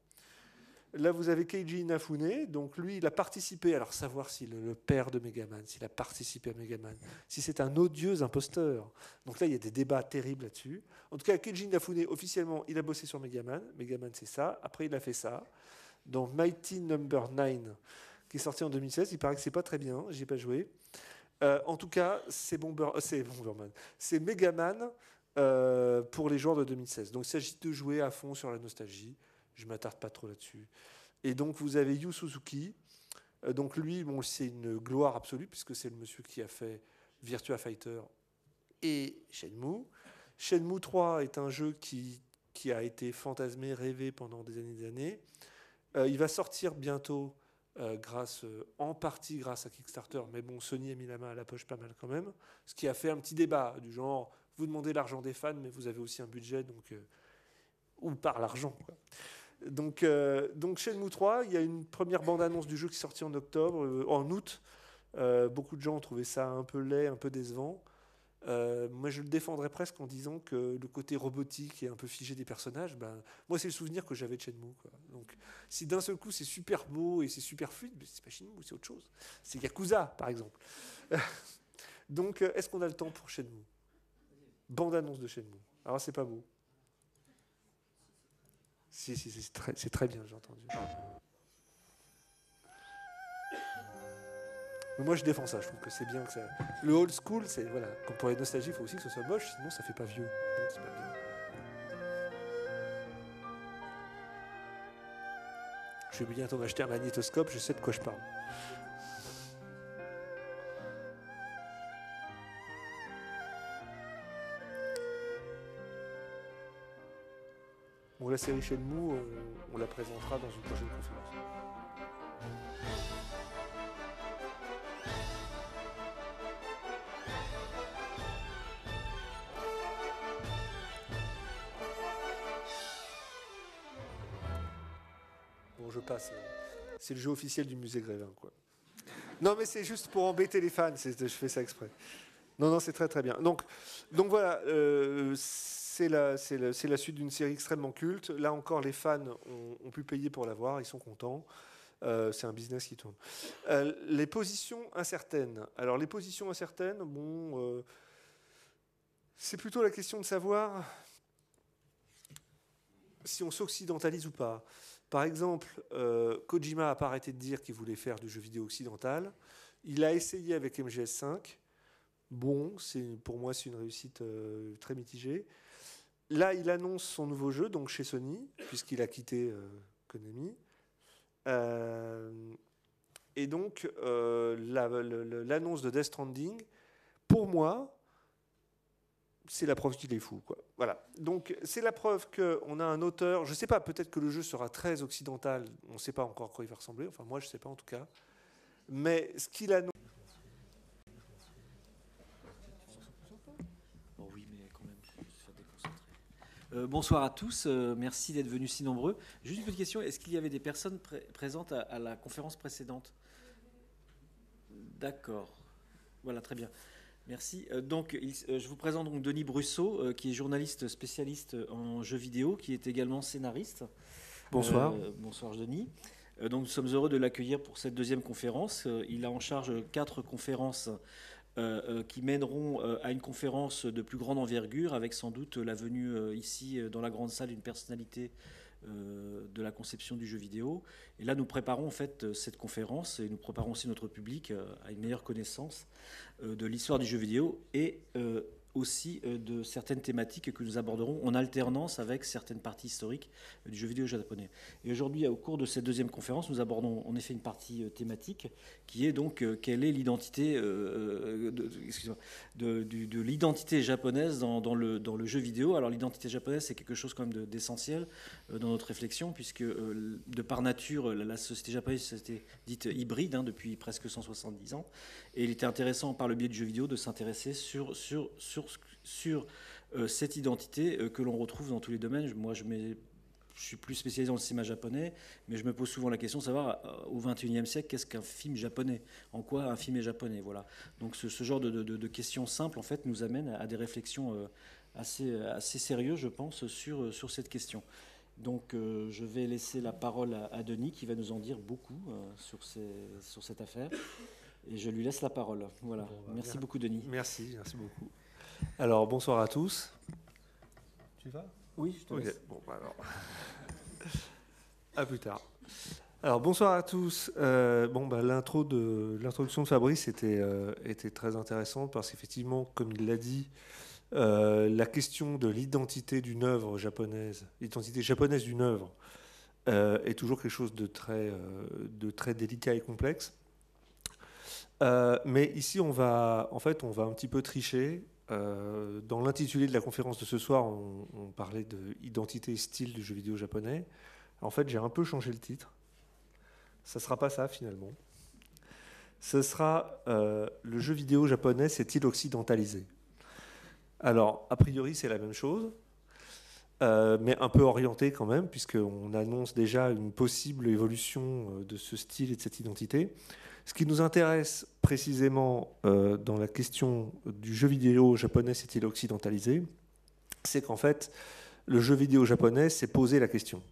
Là, vous avez Keiji Inafune. Donc, lui, il a participé. Alors, savoir si le père de Megaman, s'il a participé à Megaman, si c'est un odieux imposteur. Donc là, il y a des débats terribles là-dessus. En tout cas, Keiji Inafune, officiellement, il a bossé sur Megaman. Megaman, c'est ça. Après, il a fait ça. Dans Mighty Number 9, qui est sorti en 2016. Il paraît que c'est pas très bien. J'y ai pas joué. En tout cas, c'est Bomberman. C'est Megaman pour les joueurs de 2016. Donc, il s'agit de jouer à fond sur la nostalgie. Je ne m'attarde pas trop là-dessus. Et donc, vous avez Yu Suzuki. Donc, lui, c'est une gloire absolue, puisque c'est le monsieur qui a fait Virtua Fighter et Shenmue. Shenmue 3 est un jeu qui a été fantasmé, rêvé pendant des années et des années. Il va sortir bientôt, en partie grâce à Kickstarter, mais bon, Sony a mis la main à la poche pas mal quand même, ce qui a fait un petit débat, du genre, vous demandez l'argent des fans, mais vous avez aussi un budget, donc où part l'argent, quoi. Donc Shenmue 3, il y a une première bande-annonce du jeu qui est sortie en août. Beaucoup de gens ont trouvé ça un peu laid, un peu décevant. Moi, je le défendrais presque en disant que le côté robotique et un peu figé des personnages, moi, c'est le souvenir que j'avais de Shenmue, quoi. Donc, si d'un seul coup, c'est super beau et c'est super fluide, c'est pas Shenmue, c'est autre chose. C'est Yakuza, par exemple. Donc, est-ce qu'on a le temps pour Shenmue ? Bande-annonce de Shenmue. Alors, c'est pas beau. Si, c'est très bien, j'ai entendu. Mais moi, je défends ça. Je trouve que c'est bien que ça. Le old school, c'est voilà. Comme pour les nostalgies, il faut aussi que ce soit moche, sinon ça fait pas vieux. Donc, c'est pas bien. Je vais bientôt m'acheter un magnétoscope. Je sais de quoi je parle. Bon, la série Shenmue, on la présentera dans une prochaine conférence. Bon, je passe. C'est le jeu officiel du musée Grévin, quoi. Non, mais c'est juste pour embêter les fans. Je fais ça exprès. Non, c'est très très bien. Donc voilà. C'est la suite d'une série extrêmement culte. Là encore, les fans ont pu payer pour la voir, ils sont contents. C'est un business qui tourne. Les positions incertaines. Alors, les positions incertaines, c'est plutôt la question de savoir si on s'occidentalise ou pas. Par exemple, Kojima n'a pas arrêté de dire qu'il voulait faire du jeu vidéo occidental. Il a essayé avec MGS5. Bon, pour moi, c'est une réussite très mitigée. Là, il annonce son nouveau jeu, donc chez Sony, puisqu'il a quitté Konami. Et donc, l'annonce de Death Stranding, pour moi, c'est la preuve qu'il est fou, quoi. Voilà. Donc, c'est la preuve qu'on a un auteur. Je ne sais pas, peut-être que le jeu sera très occidental. On ne sait pas encore à quoi il va ressembler. Enfin, moi, je ne sais pas en tout cas. Mais ce qu'il annonce. Bon, oui, mais quand même, je vais se faire déconcentrer. Bonsoir à tous. Merci d'être venus si nombreux. Juste une petite question. Est-ce qu'il y avait des personnes présentes à la conférence précédente? D'accord. Voilà, très bien. Merci. Je vous présente donc Denis Brusseau, qui est journaliste spécialiste en jeux vidéo, qui est également scénariste. Bonsoir. Bonsoir Denis. Donc nous sommes heureux de l'accueillir pour cette deuxième conférence. Il a en charge 4 conférences qui mèneront à une conférence de plus grande envergure, avec sans doute la venue ici dans la grande salle d'une personnalité de la conception du jeu vidéo. Et là, nous préparons en fait cette conférence et nous préparons aussi notre public à une meilleure connaissance de l'histoire du jeu vidéo et aussi de certaines thématiques que nous aborderons en alternance avec certaines parties historiques du jeu vidéo japonais. Et aujourd'hui, au cours de cette deuxième conférence, nous abordons en effet une partie thématique qui est donc quelle est l'identité de l'identité japonaise dans le jeu vidéo. Alors l'identité japonaise, c'est quelque chose quand même d'essentiel dans notre réflexion, puisque de par nature, la société japonaise s'était dite hybride depuis presque 170 ans. Et il était intéressant, par le biais du jeu vidéo, de s'intéresser sur cette identité que l'on retrouve dans tous les domaines. Moi, je suis plus spécialisé dans le cinéma japonais, mais je me pose souvent la question de savoir, au XXIe siècle, qu'est-ce qu'un film japonais? En quoi un film est japonais? Voilà. Donc ce genre de questions simples, en fait, nous amène à des réflexions assez sérieuses, je pense, sur cette question. Donc je vais laisser la parole à Denis, qui va nous en dire beaucoup sur cette affaire. Et je lui laisse la parole. Voilà. Merci beaucoup, Denis. Merci beaucoup. Alors, bonsoir à tous. Tu vas? Oui, je te laisse. Ok, bon, alors. À plus tard. Alors, bonsoir à tous. L'introduction de Fabrice était très intéressante parce qu'effectivement, comme il l'a dit, la question de l'identité d'une œuvre japonaise, l'identité japonaise d'une œuvre, est toujours quelque chose de très délicat et complexe. Mais ici, on va un petit peu tricher. Dans l'intitulé de la conférence de ce soir, on parlait de identité et style du jeu vidéo japonais. En fait, j'ai un peu changé le titre. Ça ne sera pas ça, finalement. Ce sera le jeu vidéo japonais s'est-il occidentalisé? Alors, a priori, c'est la même chose, mais un peu orienté quand même, puisqu'on annonce déjà une possible évolution de ce style et de cette identité. Ce qui nous intéresse précisément dans la question du jeu vidéo japonais s'est-il occidentalisé, c'est qu'en fait, le jeu vidéo japonais s'est posé la question.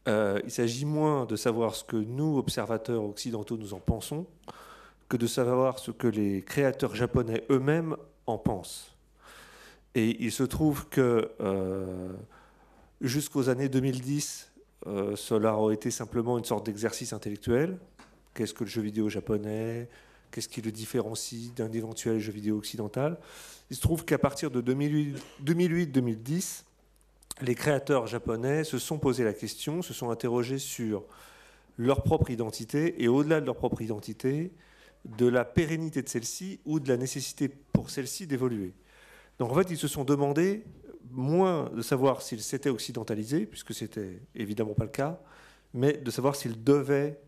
Il s'agit moins de savoir ce que nous, observateurs occidentaux, nous en pensons, que de savoir ce que les créateurs japonais eux-mêmes en pensent. Et il se trouve que jusqu'aux années 2010, cela aurait été simplement une sorte d'exercice intellectuel. Qu'est-ce que le jeu vidéo japonais? Qu'est-ce qui le différencie d'un éventuel jeu vidéo occidental? Il se trouve qu'à partir de 2008-2010, les créateurs japonais se sont posé la question, se sont interrogés sur leur propre identité et, au-delà de leur propre identité, de la pérennité de celle-ci ou de la nécessité pour celle-ci d'évoluer. Donc en fait, ils se sont demandé moins de savoir s'ils s'étaient occidentalisés, puisque c'était évidemment pas le cas, mais de savoir s'ils devaient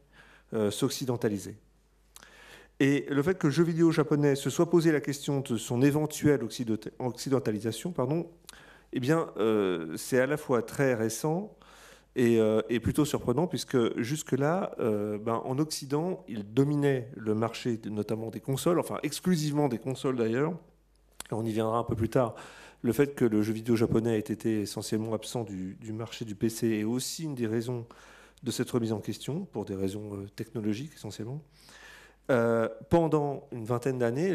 s'occidentaliser. Et le fait que le jeu vidéo japonais se soit posé la question de son éventuelle occidentalisation, eh bien, c'est à la fois très récent et plutôt surprenant, puisque jusque-là, en Occident, il dominait le marché, notamment des consoles, enfin exclusivement des consoles d'ailleurs. On y viendra un peu plus tard. Le fait que le jeu vidéo japonais ait été essentiellement absent du marché du PC est aussi une des raisons de cette remise en question, pour des raisons technologiques essentiellement. Pendant une vingtaine d'années,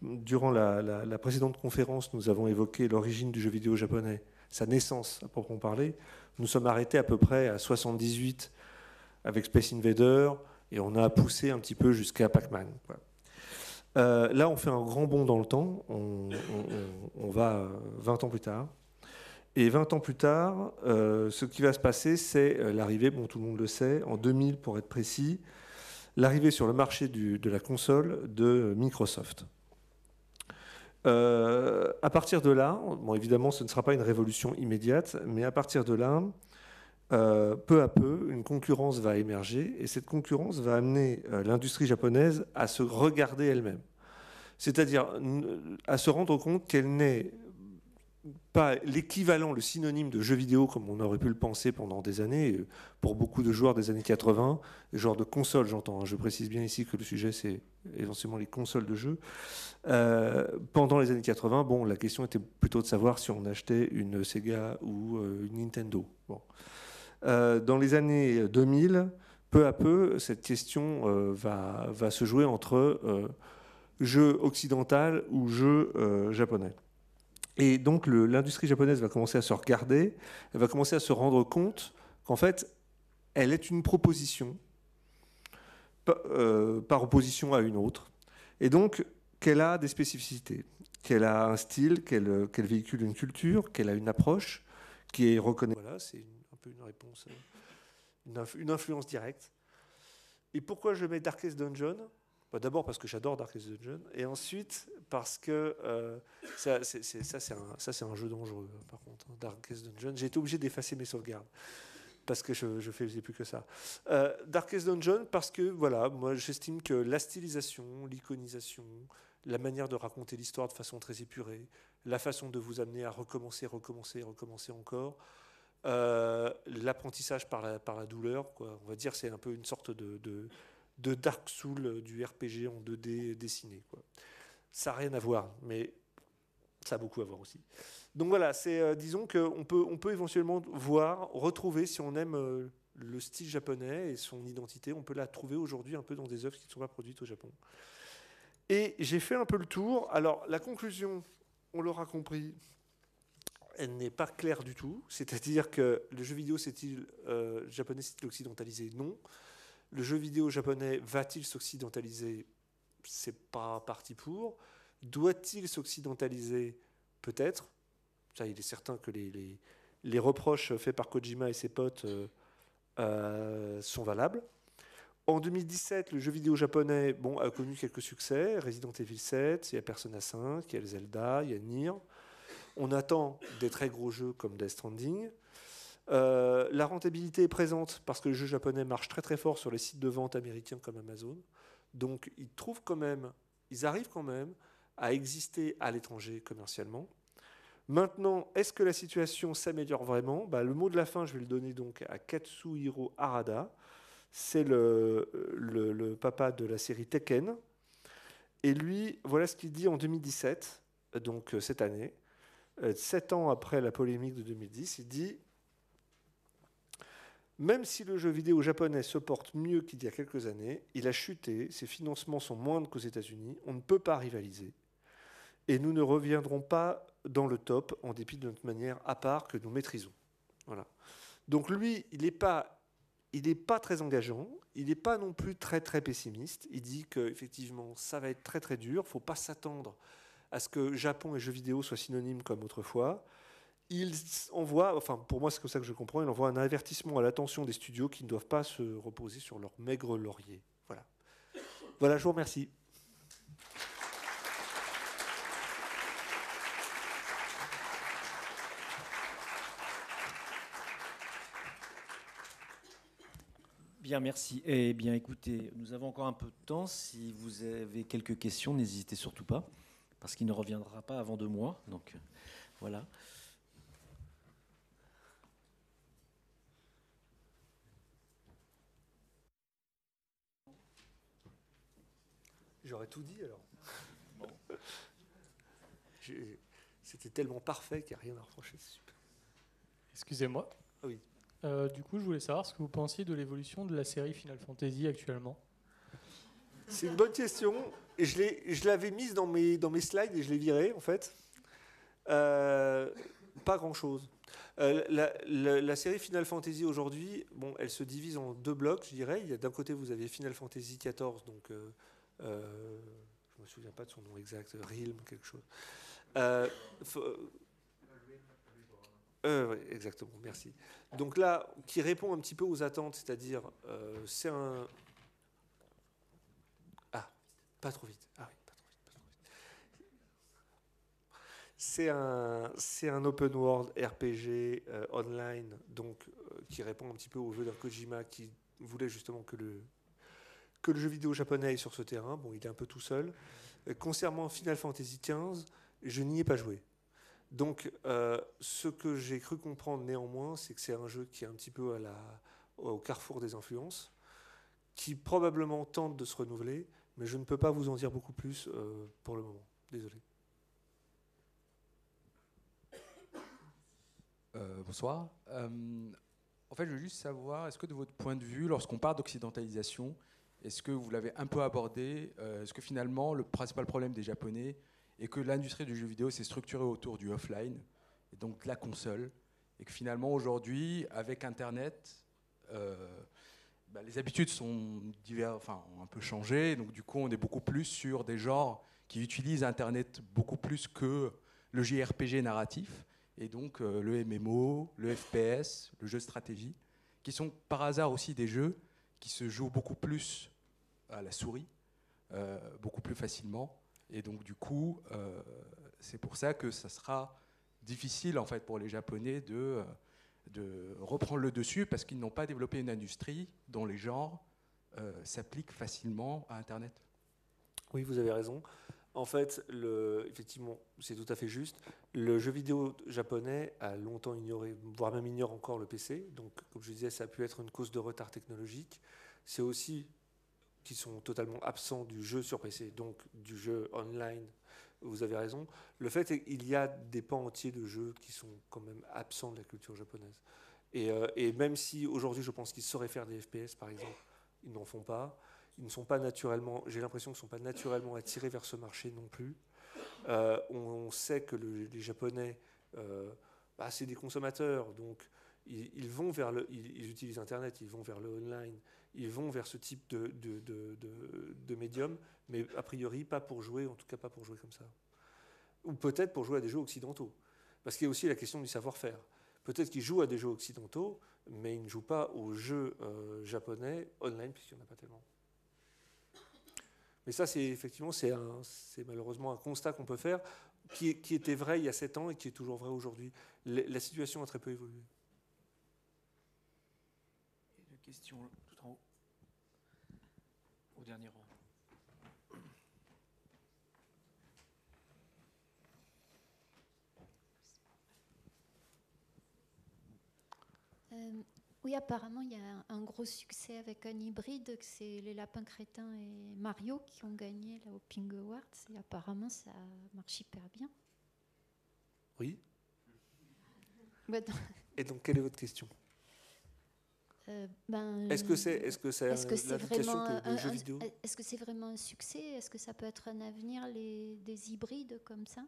durant la précédente conférence, nous avons évoqué l'origine du jeu vidéo japonais. sa naissance à proprement parler, nous sommes arrêtés à peu près à 78 avec Space Invader, et on a poussé un petit peu jusqu'à Pac-Man. Là, on fait un grand bond dans le temps, on va 20 ans plus tard. Et 20 ans plus tard, ce qui va se passer, c'est l'arrivée, bon, tout le monde le sait, en 2000 pour être précis, l'arrivée sur le marché de la console de Microsoft. À partir de là, bon, évidemment, ce ne sera pas une révolution immédiate, mais à partir de là, peu à peu, une concurrence va émerger, et cette concurrence va amener l'industrie japonaise à se regarder elle-même. C'est-à-dire à se rendre compte qu'elle n'est pas l'équivalent, le synonyme de jeu vidéo comme on aurait pu le penser pendant des années, pour beaucoup de joueurs des années 80, les joueurs de consoles, j'entends, hein, je précise bien ici que le sujet c'est essentiellement les consoles de jeux. Pendant les années 80, bon, la question était plutôt de savoir si on achetait une Sega ou une Nintendo. Bon. Dans les années 2000, peu à peu, cette question va se jouer entre jeu occidental ou jeu japonais. Et donc l'industrie japonaise va commencer à se regarder, elle va commencer à se rendre compte qu'en fait, elle est une proposition par opposition à une autre, et donc qu'elle a des spécificités, qu'elle a un style, qu'elle véhicule une culture, qu'elle a une approche qui est reconnue. Voilà, c'est un peu une réponse, une influence directe. Et pourquoi je mets Darkest Dungeon ? D'abord parce que j'adore Darkest Dungeon, et ensuite parce que ça c'est un jeu dangereux, par contre, hein, Darkest Dungeon. J'ai été obligé d'effacer mes sauvegardes parce que je faisais plus que ça. Darkest Dungeon parce que voilà, moi j'estime que la stylisation, l'iconisation, la manière de raconter l'histoire de façon très épurée, la façon de vous amener à recommencer encore, l'apprentissage par la douleur, quoi. On va dire c'est un peu une sorte de Dark Souls du RPG en 2D dessiné, quoi. Ça n'a rien à voir, mais ça a beaucoup à voir aussi. Donc voilà, disons qu'on peut éventuellement retrouver, si on aime le style japonais et son identité, on peut la trouver aujourd'hui un peu dans des œuvres qui ne sont pas produites au Japon. Et j'ai fait un peu le tour. Alors la conclusion, on l'aura compris, elle n'est pas claire du tout. C'est-à-dire que le jeu vidéo japonais c'est-il occidentalisé ? Non. Le jeu vidéo japonais va-t-il s'occidentaliser ? C'est pas parti pour. Doit-il s'occidentaliser ? Peut-être. Ça, il est certain que les reproches faits par Kojima et ses potes sont valables. En 2017, le jeu vidéo japonais a connu quelques succès. Resident Evil 7, il y a Persona 5, il y a Zelda, il y a Nier. On attend des très gros jeux comme Death Stranding. La rentabilité est présente parce que le jeu japonais marche très très fort sur les sites de vente américains comme Amazon. Donc ils arrivent quand même à exister à l'étranger commercialement. Maintenant, est-ce que la situation s'améliore vraiment ? Le mot de la fin, je vais le donner donc à Katsuhiro Harada. C'est le papa de la série Tekken. Et lui, voilà ce qu'il dit en 2017, donc cette année, 7 ans après la polémique de 2010, il dit: même si le jeu vidéo japonais se porte mieux qu'il y a quelques années, il a chuté, ses financements sont moindres qu'aux États-Unis, on ne peut pas rivaliser. Et nous ne reviendrons pas dans le top en dépit de notre manière à part que nous maîtrisons. Voilà. Donc lui, il n'est pas très engageant, il n'est pas non plus très très pessimiste. Il dit qu'effectivement, ça va être très très dur, il ne faut pas s'attendre à ce que Japon et jeux vidéo soient synonymes comme autrefois. Il envoie, pour moi c'est comme ça que je comprends, il envoie un avertissement à l'attention des studios qui ne doivent pas se reposer sur leur maigre laurier. Voilà, je vous remercie. Bien, merci. Eh bien, écoutez, nous avons encore un peu de temps. Si vous avez quelques questions, n'hésitez surtout pas, parce qu'il ne reviendra pas avant 2 mois. Donc, voilà. J'aurais tout dit alors. Bon. C'était tellement parfait qu'il n'y a rien à reprocher. C'est super. Excusez-moi. Ah oui. Du coup, je voulais savoir ce que vous pensiez de l'évolution de la série Final Fantasy actuellement. C'est une bonne question. Et je l'avais mise dans mes slides et je l'ai virée, en fait. Pas grand-chose. La série Final Fantasy aujourd'hui, bon, elle se divise en deux blocs, je dirais. Il y a d'un côté, vous avez Final Fantasy XIV, donc je me souviens pas de son nom exact, Realm, quelque chose. Ouais, exactement, merci. Donc là, qui répond un petit peu aux attentes, c'est-à-dire, c'est un... Ah, pas trop vite. Ah oui, pas trop vite, pas trop vite. C'est un open world RPG online, donc qui répond un petit peu aux vœux d'un Kojima qui voulait justement que le jeu vidéo japonais aille sur ce terrain. Bon, il est un peu tout seul. Concernant Final Fantasy XV, je n'y ai pas joué. Donc, ce que j'ai cru comprendre néanmoins, c'est que c'est un jeu qui est un petit peu au carrefour des influences, qui probablement tente de se renouveler, mais je ne peux pas vous en dire beaucoup plus pour le moment. Désolé. Bonsoir. En fait, je veux juste savoir, est-ce que de votre point de vue, lorsqu'on parle d'occidentalisation, est-ce que vous l'avez un peu abordé, est-ce que finalement, le principal problème des Japonais est que l'industrie du jeu vidéo s'est structurée autour du offline, et donc de la console, et que finalement, aujourd'hui, avec Internet, les habitudes sont ont un peu changé, donc du coup, on est beaucoup plus sur des genres qui utilisent Internet beaucoup plus que le JRPG narratif, et donc le MMO, le FPS, le jeu de stratégie, qui sont par hasard aussi des jeux qui se jouent beaucoup plus à la souris, beaucoup plus facilement. Et donc du coup, c'est pour ça que ça sera difficile en fait pour les Japonais de reprendre le dessus, parce qu'ils n'ont pas développé une industrie dont les genres s'appliquent facilement à Internet. Oui, vous avez raison. En fait, effectivement, c'est tout à fait juste. Le jeu vidéo japonais a longtemps ignoré, voire même ignore encore le PC. Donc, comme je disais, ça a pu être une cause de retard technologique. C'est aussi qu'ils sont totalement absents du jeu sur PC, donc du jeu online. Vous avez raison. Le fait est qu'il y a des pans entiers de jeux qui sont quand même absents de la culture japonaise. Et même si aujourd'hui, je pense qu'ils sauraient faire des FPS, par exemple, ils n'en font pas. Ils ne sont pas naturellement, j'ai l'impression qu'ils ne sont pas naturellement attirés vers ce marché non plus. On sait que les Japonais, c'est des consommateurs, donc ils vont vers ils utilisent Internet, ils vont vers le online, ils vont vers ce type de médium, mais a priori pas pour jouer, en tout cas pas pour jouer comme ça. Ou peut-être pour jouer à des jeux occidentaux, parce qu'il y a aussi la question du savoir-faire. Peut-être qu'ils jouent à des jeux occidentaux, mais ils ne jouent pas aux jeux japonais online, puisqu'il n'y en a pas tellement. Mais ça, c'est malheureusement un constat qu'on peut faire, qui était vrai il y a 7 ans et qui est toujours vrai aujourd'hui. La situation a très peu évolué. Et une question tout en haut, au dernier rang. Oui, apparemment, il y a un gros succès avec un hybride, que c'est les Lapins Crétins et Mario qui ont gagné là, au Ping Awards, et apparemment, ça marche hyper bien. Oui. Ouais, et donc, quelle est votre question ? Est-ce que c'est l'indication que le jeu vidéo... Est-ce que c'est vraiment un succès ? Est-ce que ça peut être un avenir, des hybrides comme ça ?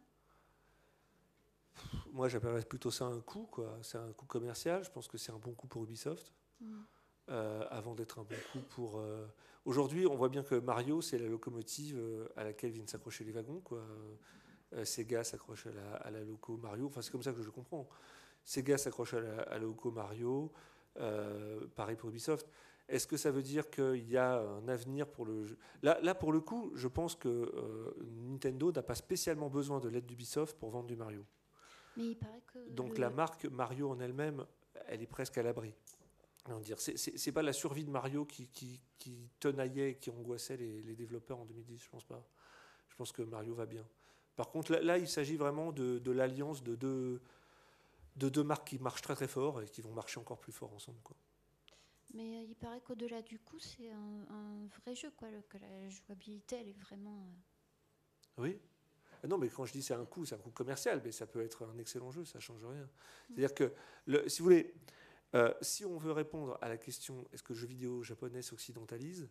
Moi, j'appellerais plutôt ça un coup, quoi. C'est un coup commercial. Je pense que c'est un bon coup pour Ubisoft, avant d'être un bon coup pour... Aujourd'hui, on voit bien que Mario, c'est la locomotive à laquelle viennent s'accrocher les wagons, quoi. Sega s'accroche à la loco Mario. Enfin, c'est comme ça que je le comprends. Sega s'accroche à la loco Mario. Pareil pour Ubisoft. Est-ce que ça veut dire qu'il y a un avenir pour le jeu ? Là, pour le coup, je pense que Nintendo n'a pas spécialement besoin de l'aide d'Ubisoft pour vendre du Mario. Mais il paraît que donc la marque Mario en elle-même, elle est presque à l'abri. C'est pas la survie de Mario qui tenaillait, qui angoissait les développeurs en 2010, je pense pas. Je pense que Mario va bien. Par contre, là il s'agit vraiment de l'alliance de deux marques qui marchent très très fort et qui vont marcher encore plus fort ensemble, quoi. Mais il paraît qu'au-delà du coup, c'est un vrai jeu, quoi, que la jouabilité, elle est vraiment... Oui. Non, mais quand je dis c'est un coup commercial, mais ça peut être un excellent jeu, ça ne change rien. C'est-à-dire que, si vous voulez, si on veut répondre à la question est-ce que le jeu vidéo japonais s'occidentalise,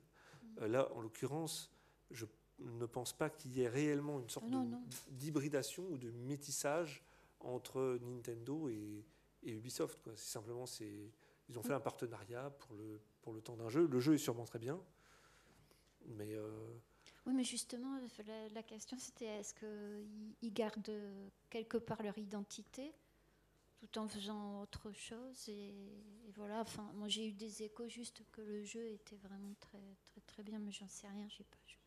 là, en l'occurrence, je ne pense pas qu'il y ait réellement une sorte d'hybridation ou de métissage entre Nintendo et Ubisoft, quoi. C'est simplement, ils ont fait un partenariat pour le temps d'un jeu. Le jeu est sûrement très bien, mais Oui, mais justement, la question c'était est-ce qu'ils gardent quelque part leur identité tout en faisant autre chose et voilà. Enfin, moi j'ai eu des échos juste que le jeu était vraiment très très très bien, mais j'en sais rien, j'ai pas joué.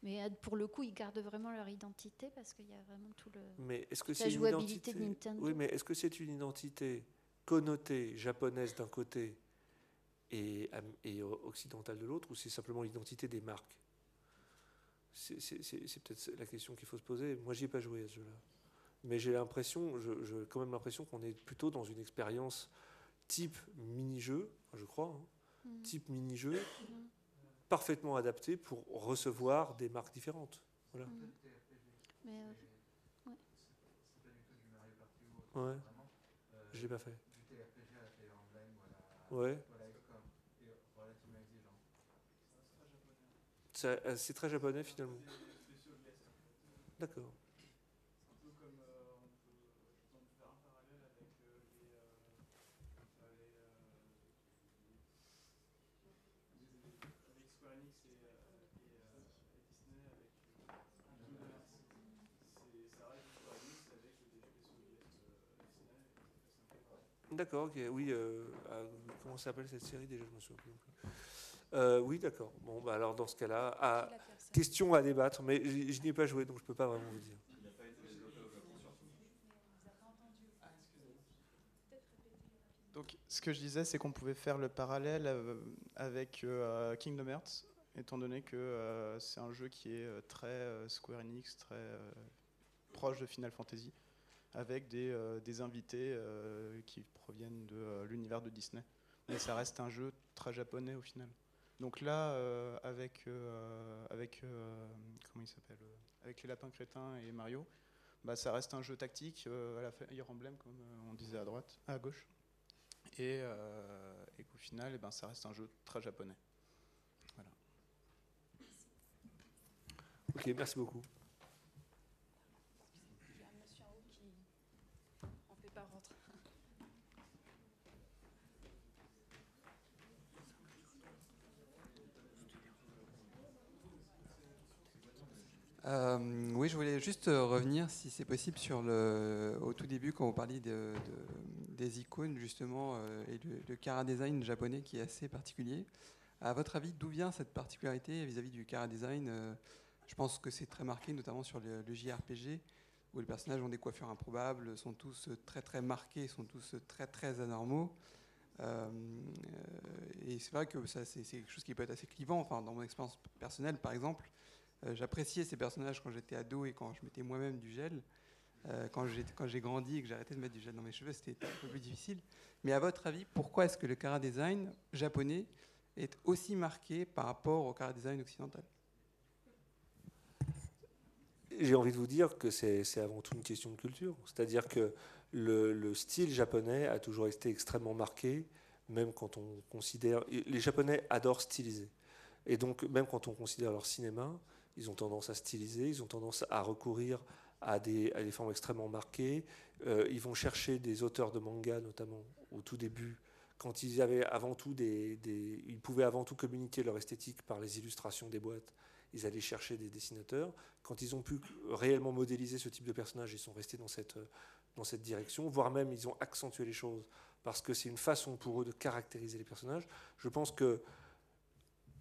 Mais pour le coup, ils gardent vraiment leur identité parce qu'il y a vraiment tout le mais est-ce que la c'est une jouabilité identité? de Nintendo. Oui, mais est-ce que c'est une identité connotée japonaise d'un côté et occidentale de l'autre, ou c'est simplement l'identité des marques? C'est peut-être la question qu'il faut se poser. Moi, j'y ai pas joué à ce jeu-là. Mais j'ai l'impression, j'ai quand même l'impression qu'on est plutôt dans une expérience type mini-jeu, je crois, hein, type mini-jeu, parfaitement adapté pour recevoir des marques différentes. Voilà. Mais Ouais. Je l'ai pas fait. Ouais. C'est très japonais finalement. D'accord. D'accord, ok, oui. Comment s'appelle cette série déjà? Je me souviens plus. Oui, d'accord. Bon, bah alors dans ce cas-là, question à débattre, mais je n'y ai pas joué, donc je ne peux pas vraiment vous dire. Donc, ce que je disais, c'est qu'on pouvait faire le parallèle avec Kingdom Hearts, étant donné que c'est un jeu qui est très Square Enix, très proche de Final Fantasy, avec des invités qui proviennent de l'univers de Disney. Mais ça reste un jeu très japonais au final. Donc là, avec comment il s'appelle, avec les lapins crétins et Mario, bah, ça reste un jeu tactique à la Fire Emblem, comme on disait à gauche. Et qu'au final, ben, ça reste un jeu très japonais. Voilà. Ok, merci beaucoup. Il y a un monsieur en haut qui en fait pas rentrer. Oui, je voulais juste revenir, si c'est possible, sur au tout début, quand vous parliez des icônes, justement, et le chara-design japonais qui est assez particulier. À votre avis, d'où vient cette particularité vis-à-vis du chara-design? Je pense que c'est très marqué, notamment sur le JRPG, où les personnages ont des coiffures improbables, sont tous très très marqués, sont tous très très anormaux. Et c'est vrai que ça, c'est quelque chose qui peut être assez clivant. Enfin, dans mon expérience personnelle, par exemple, j'appréciais ces personnages quand j'étais ado et quand je mettais moi-même du gel. Quand j'ai grandi et que j'ai arrêté de mettre du gel dans mes cheveux, c'était un peu plus difficile. Mais à votre avis, pourquoi est-ce que le chara-design japonais est aussi marqué par rapport au chara-design occidental? J'ai envie de vous dire que c'est avant tout une question de culture. C'est-à-dire que le style japonais a toujours été extrêmement marqué, même quand on considère... Les Japonais adorent styliser. Et donc, même quand on considère leur cinéma, ils ont tendance à styliser, ils ont tendance à recourir à des formes extrêmement marquées. Ils vont chercher des auteurs de manga, notamment au tout début, quand ils avaient avant tout ils pouvaient avant tout communiquer leur esthétique par les illustrations des boîtes. Ils allaient chercher des dessinateurs. Quand ils ont pu réellement modéliser ce type de personnage, ils sont restés dans cette direction, voire même ils ont accentué les choses parce que c'est une façon pour eux de caractériser les personnages. Je pense que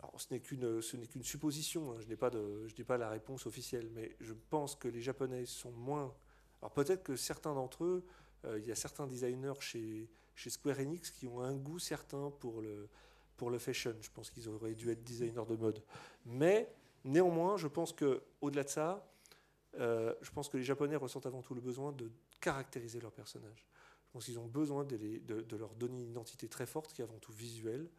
alors, ce n'est qu'une supposition, hein. Je n'ai pas la réponse officielle, mais je pense que les Japonais sont moins... Alors peut-être que certains d'entre eux, il y a certains designers chez Square Enix qui ont un goût certain pour le fashion. Je pense qu'ils auraient dû être designers de mode. Mais néanmoins, je pense qu'au-delà de ça, je pense que les Japonais ressentent avant tout le besoin de caractériser leurs personnages. Je pense qu'ils ont besoin de leur donner une identité très forte qui est avant tout visuelle.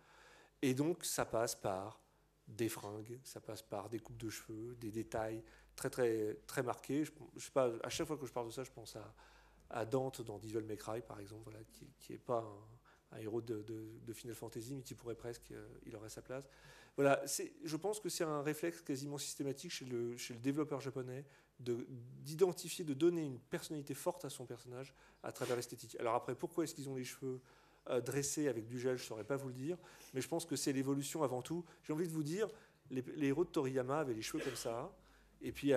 Et donc, ça passe par des fringues, ça passe par des coupes de cheveux, des détails très, très, très marqués. Je sais pas, à chaque fois que je parle de ça, je pense à Dante dans Devil May Cry, par exemple, voilà, qui n'est pas un héros de Final Fantasy, mais qui pourrait presque, il aurait sa place. Voilà, je pense que c'est un réflexe quasiment systématique chez le développeur japonais d'identifier, de donner une personnalité forte à son personnage à travers l'esthétique. Alors après, pourquoi est-ce qu'ils ont les cheveux dressés avec du gel, je ne saurais pas vous le dire, mais je pense que c'est l'évolution avant tout. J'ai envie de vous dire, les héros de Toriyama avaient les cheveux comme ça, et puis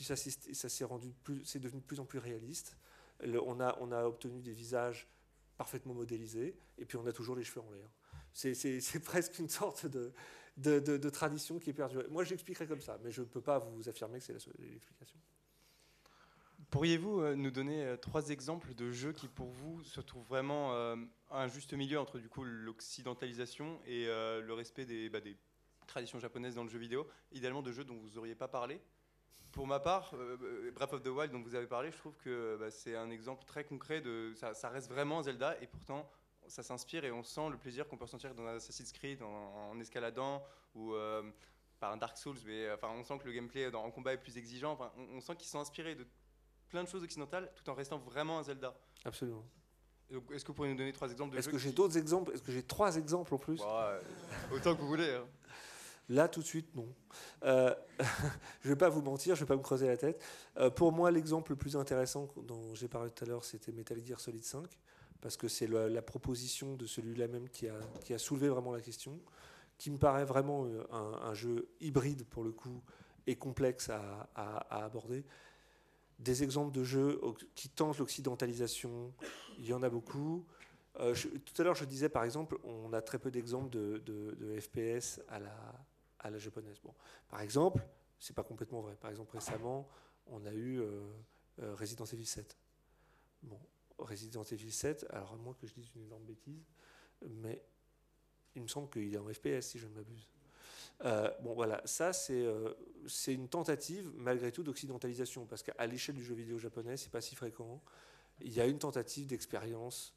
ça s'est c'est devenu de plus en plus réaliste. On a obtenu des visages parfaitement modélisés, et puis on a toujours les cheveux en l'air. C'est presque une sorte de tradition qui est perdurée. Moi, j'expliquerai comme ça, mais je ne peux pas vous affirmer que c'est l'explication. Pourriez-vous nous donner 3 exemples de jeux qui, pour vous, se trouvent vraiment un juste milieu entre du coup l'occidentalisation et le respect des traditions japonaises dans le jeu vidéo, idéalement de jeux dont vous n'auriez pas parlé? Pour ma part, Breath of the Wild dont vous avez parlé, je trouve que c'est un exemple très concret ça reste vraiment Zelda et pourtant ça s'inspire et on sent le plaisir qu'on peut ressentir dans Assassin's Creed en escaladant ou par un Dark Souls, mais on sent que le gameplay en combat est plus exigeant. On sent qu'ils sont inspirés de plein de choses occidentales tout en restant vraiment un Zelda. Absolument. Est-ce que vous pourriez nous donner 3 exemples de jeux? Est-ce que j'ai d'autres exemples? Est-ce que j'ai 3 exemples en plus? Autant que vous voulez. Hein. Là, tout de suite, non. Je ne vais pas vous mentir, je ne vais pas me creuser la tête. Pour moi, l'exemple le plus intéressant dont j'ai parlé tout à l'heure, c'était Metal Gear Solid 5, parce que c'est la proposition de celui-là même qui a soulevé vraiment la question, qui me paraît vraiment un jeu hybride, pour le coup, et complexe à aborder. Des exemples de jeux qui tentent l'occidentalisation, il y en a beaucoup. Tout à l'heure, je disais, par exemple, on a très peu d'exemples de FPS à la japonaise. Bon, par exemple, c'est pas complètement vrai. Par exemple, récemment, on a eu Resident Evil 7. Bon, Resident Evil 7, alors à moins que je dise une énorme bêtise, mais il me semble qu'il est en FPS, si je ne m'abuse. Bon, voilà, ça, c'est une tentative, malgré tout, d'occidentalisation, parce qu'à l'échelle du jeu vidéo japonais, c'est pas si fréquent. Il y a une tentative d'expérience,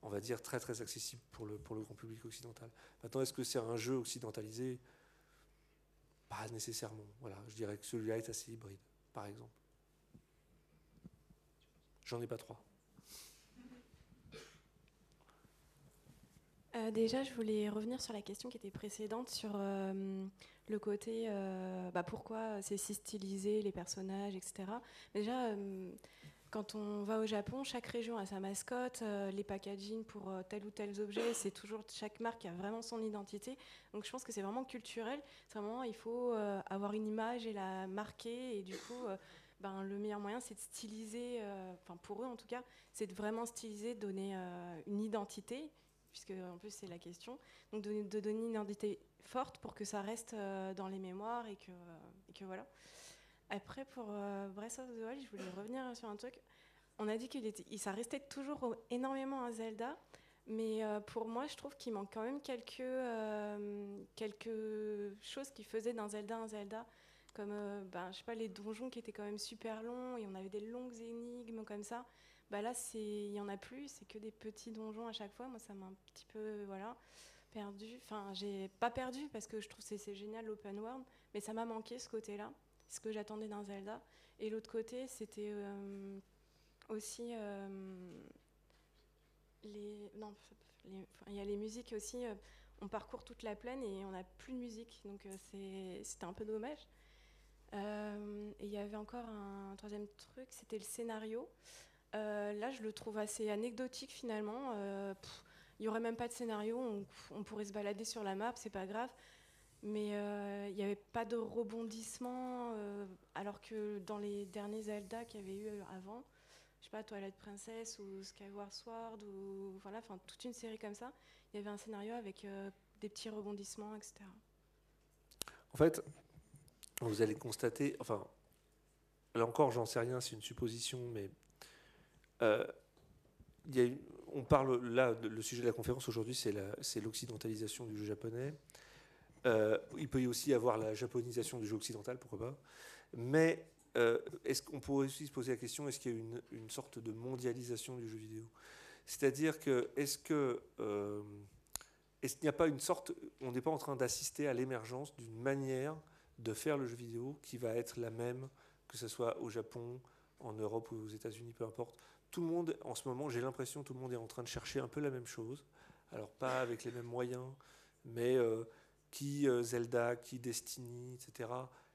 on va dire, très très accessible pour le grand public occidental. Maintenant, est-ce que c'est un jeu occidentalisé? Pas nécessairement. Voilà, je dirais que celui-là est assez hybride, par exemple. J'en ai pas 3. Déjà, je voulais revenir sur la question qui était précédente, sur le côté pourquoi c'est si stylisé, les personnages, etc. Déjà, quand on va au Japon, chaque région a sa mascotte, les packaging pour tel ou tel objet, c'est toujours chaque marque a vraiment son identité. Donc je pense que c'est vraiment culturel. C'est vraiment, il faut avoir une image et la marquer. Et du coup, le meilleur moyen, c'est de styliser, pour eux en tout cas, c'est de vraiment styliser, de donner une identité, puisque en plus c'est la question. Donc de donner une identité forte pour que ça reste dans les mémoires et que voilà. Après, pour Breath of the Wild, je voulais revenir sur un truc. On a dit ça restait toujours énormément un Zelda, mais pour moi, je trouve qu'il manque quand même quelques choses qui faisaient d'un Zelda un Zelda, comme je sais pas, les donjons qui étaient quand même super longs et on avait des longues énigmes comme ça. Là, il y en a plus, c'est que des petits donjons à chaque fois. Moi, ça m'a un petit peu perdu. Enfin, j'ai pas perdu parce que je trouve que c'est génial l'open world, mais ça m'a manqué ce côté-là. Ce que j'attendais d'un Zelda. Et l'autre côté, c'était aussi il y a les musiques aussi. On parcourt toute la plaine et on n'a plus de musique, donc c'était un peu dommage. Et il y avait encore un troisième truc, c'était le scénario. Là, je le trouve assez anecdotique finalement. Il n'y aurait même pas de scénario, on pourrait se balader sur la map, c'est pas grave. Mais il n'y avait pas de rebondissement, alors que dans les derniers Zelda qu'il y avait eu avant, je sais pas, Twilight Princess ou Skyward Sword, ou voilà, toute une série comme ça, il y avait un scénario avec des petits rebondissements, etc. En fait, vous allez constater, enfin, là encore, j'en sais rien, c'est une supposition, mais on parle là, le sujet de la conférence aujourd'hui, c'est l'occidentalisation du jeu japonais. Il peut y aussi avoir la japonisation du jeu occidental, pourquoi pas. Mais est-ce qu'on pourrait aussi se poser la question, est-ce qu'il y a une sorte de mondialisation du jeu vidéo? C'est-à-dire que est-ce qu'il n'y a pas une sorte, on n'est pas en train d'assister à l'émergence d'une manière de faire le jeu vidéo qui va être la même, que ce soit au Japon, en Europe ou aux États-Unis, peu importe. Tout le monde, en ce moment, j'ai l'impression que tout le monde est en train de chercher un peu la même chose. Alors pas avec les mêmes moyens, mais qui Zelda, qui Destiny, etc.,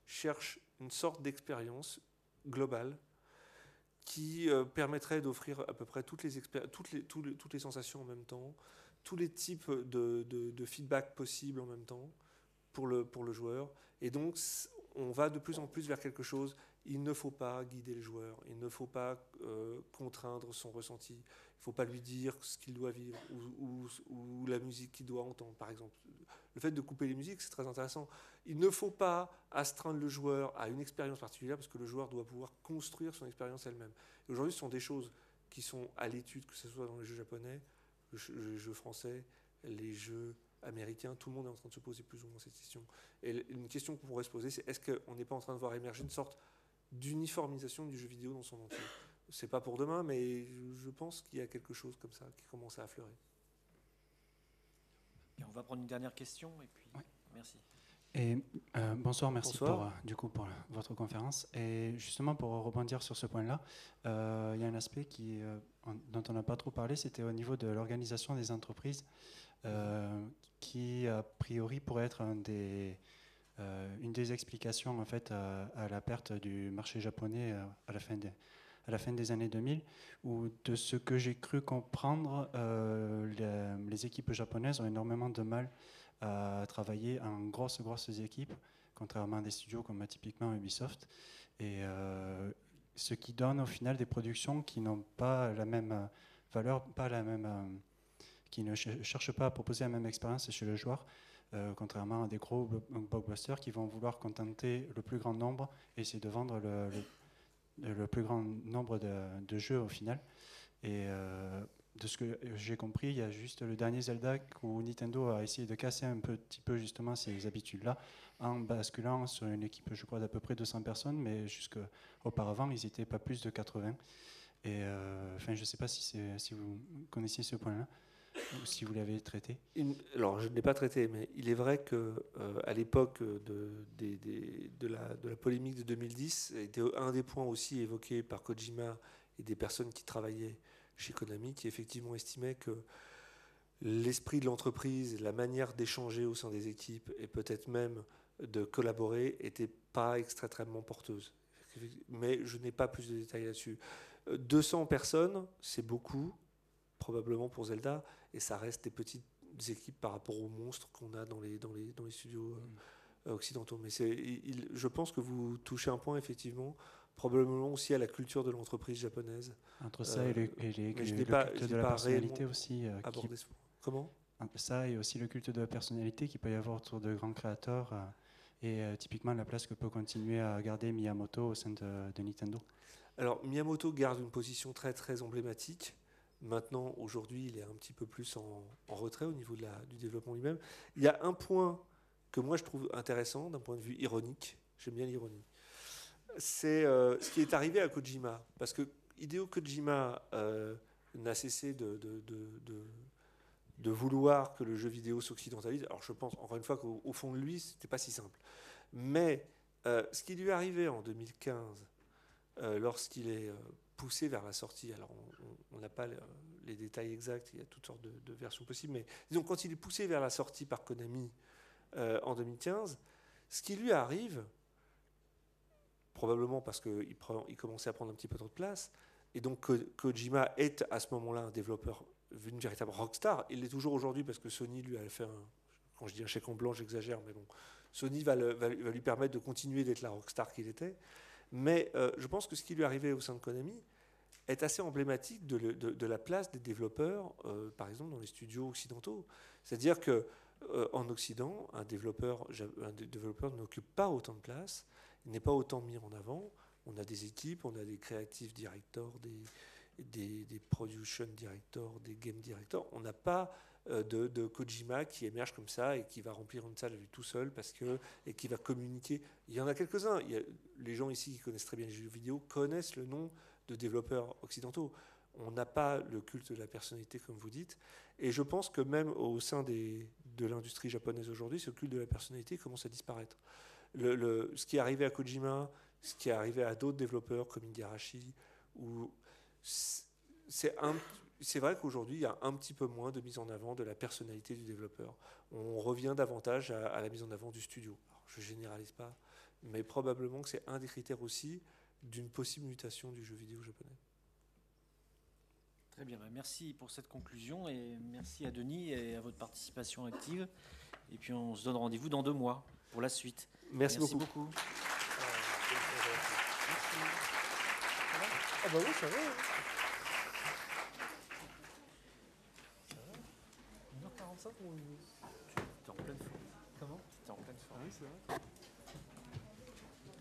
cherchent une sorte d'expérience globale qui permettrait d'offrir à peu près toutes les sensations en même temps, tous les types de feedback possibles en même temps pour le joueur. Et donc, on va de plus en plus vers quelque chose. Il ne faut pas guider le joueur, il ne faut pas contraindre son ressenti, il ne faut pas lui dire ce qu'il doit vivre ou la musique qu'il doit entendre, par exemple. Le fait de couper les musiques, c'est très intéressant. Il ne faut pas astreindre le joueur à une expérience particulière parce que le joueur doit pouvoir construire son expérience elle-même. Et aujourd'hui, ce sont des choses qui sont à l'étude, que ce soit dans les jeux japonais, les jeux français, les jeux américains, tout le monde est en train de se poser plus ou moins cette question. Et une question qu'on pourrait se poser, c'est est-ce qu'on n'est pas en train de voir émerger une sorte d'uniformisation du jeu vidéo dans son entier? C'est pas pour demain, mais je pense qu'il y a quelque chose comme ça qui commence à affleurer. Et on va prendre une dernière question et puis merci. Et bonsoir, merci Bonsoir. pour votre conférence. Et justement, pour rebondir sur ce point-là, il y a un aspect dont on n'a pas trop parlé, c'était au niveau de l'organisation des entreprises, qui a priori pourrait être une des explications en fait à la perte du marché japonais à la fin des années 2000, où de ce que j'ai cru comprendre, les équipes japonaises ont énormément de mal à travailler en grosses équipes, contrairement à des studios comme typiquement Ubisoft, et ce qui donne au final des productions qui n'ont pas la même valeur, qui ne cherchent pas à proposer la même expérience chez le joueur, contrairement à des gros blockbusters qui vont vouloir contenter le plus grand nombre et essayer de vendre le plus grand nombre de jeux au final. Et de ce que j'ai compris, il y a juste le dernier Zelda où Nintendo a essayé de casser un petit peu justement ces habitudes-là en basculant sur une équipe, je crois, d'à peu près 200 personnes, mais jusqu'auparavant, ils n'étaient pas plus de 80. Et je ne sais pas si vous connaissiez ce point-là, ou si vous l'avez traité. Alors, je ne l'ai pas traité, mais il est vrai qu'à l'époque de la polémique de 2010, c'était un des points aussi évoqués par Kojima et des personnes qui travaillaient chez Konami, qui effectivement estimaient que l'esprit de l'entreprise, la manière d'échanger au sein des équipes et peut-être même de collaborer n'était pas extrêmement porteuse. Mais je n'ai pas plus de détails là-dessus. 200 personnes, c'est beaucoup, probablement pour Zelda, et ça reste des petites équipes par rapport aux monstres qu'on a dans les studios occidentaux. Mais je pense que vous touchez un point, effectivement, probablement aussi à la culture de l'entreprise japonaise. Entre ça et le culte de la personnalité aussi. Comment ? Entre ça et aussi le culte de la personnalité qu'il peut y avoir autour de grands créateurs et typiquement la place que peut continuer à garder Miyamoto au sein de Nintendo. Alors Miyamoto garde une position très très emblématique. Maintenant, aujourd'hui, il est un petit peu plus en retrait au niveau du développement lui-même. Il y a un point que moi je trouve intéressant d'un point de vue ironique. J'aime bien l'ironie. C'est ce qui est arrivé à Kojima. Parce que Hideo Kojima n'a cessé de vouloir que le jeu vidéo s'occidentalise. Alors je pense, encore une fois, qu'au fond de lui, c'était pas si simple. Mais ce qui lui est arrivé en 2015, lorsqu'il est poussé vers la sortie, alors on n'a pas les détails exacts, il y a toutes sortes de versions possibles, mais disons, quand il est poussé vers la sortie par Konami en 2015, ce qui lui arrive, probablement parce qu'il commençait à prendre un petit peu trop de place, et donc Kojima est à ce moment-là un développeur, une véritable rockstar. Il l'est toujours aujourd'hui parce que Sony lui a fait quand je dis un chèque en blanc, j'exagère, mais bon, Sony va lui permettre de continuer d'être la rockstar qu'il était. Mais je pense que ce qui lui est arrivé au sein de Konami est assez emblématique de la place des développeurs, par exemple dans les studios occidentaux. C'est-à-dire qu'en Occident, un développeur n'occupe pas autant de place, il n'est pas autant mis en avant. On a des équipes, on a des creative directors, des production directors, des game directors. On n'a pas de Kojima qui émerge comme ça et qui va remplir une salle à lui tout seul et qui va communiquer. Il y en a quelques-uns. Les gens ici qui connaissent très bien les jeux vidéo connaissent le nom de développeurs occidentaux. On n'a pas le culte de la personnalité, comme vous dites. Et je pense que même au sein de l'industrie japonaise aujourd'hui, ce culte de la personnalité commence à disparaître. Ce qui est arrivé à Kojima, ce qui est arrivé à d'autres développeurs comme Igarashi, c'est vrai qu'aujourd'hui, il y a un petit peu moins de mise en avant de la personnalité du développeur. On revient davantage à la mise en avant du studio. Alors, je ne généralise pas, mais probablement que c'est un des critères aussi d'une possible mutation du jeu vidéo japonais. Très bien, merci pour cette conclusion et merci à Denis et à votre participation active. Et puis on se donne rendez-vous dans 2 mois pour la suite. Merci beaucoup. Ah bah oui, ça va. Ça va 1h45 ou... T'es en pleine forme. Comment? T'es en pleine forme. Ah oui, c'est vrai.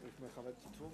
Avec ma cravate qui tourne.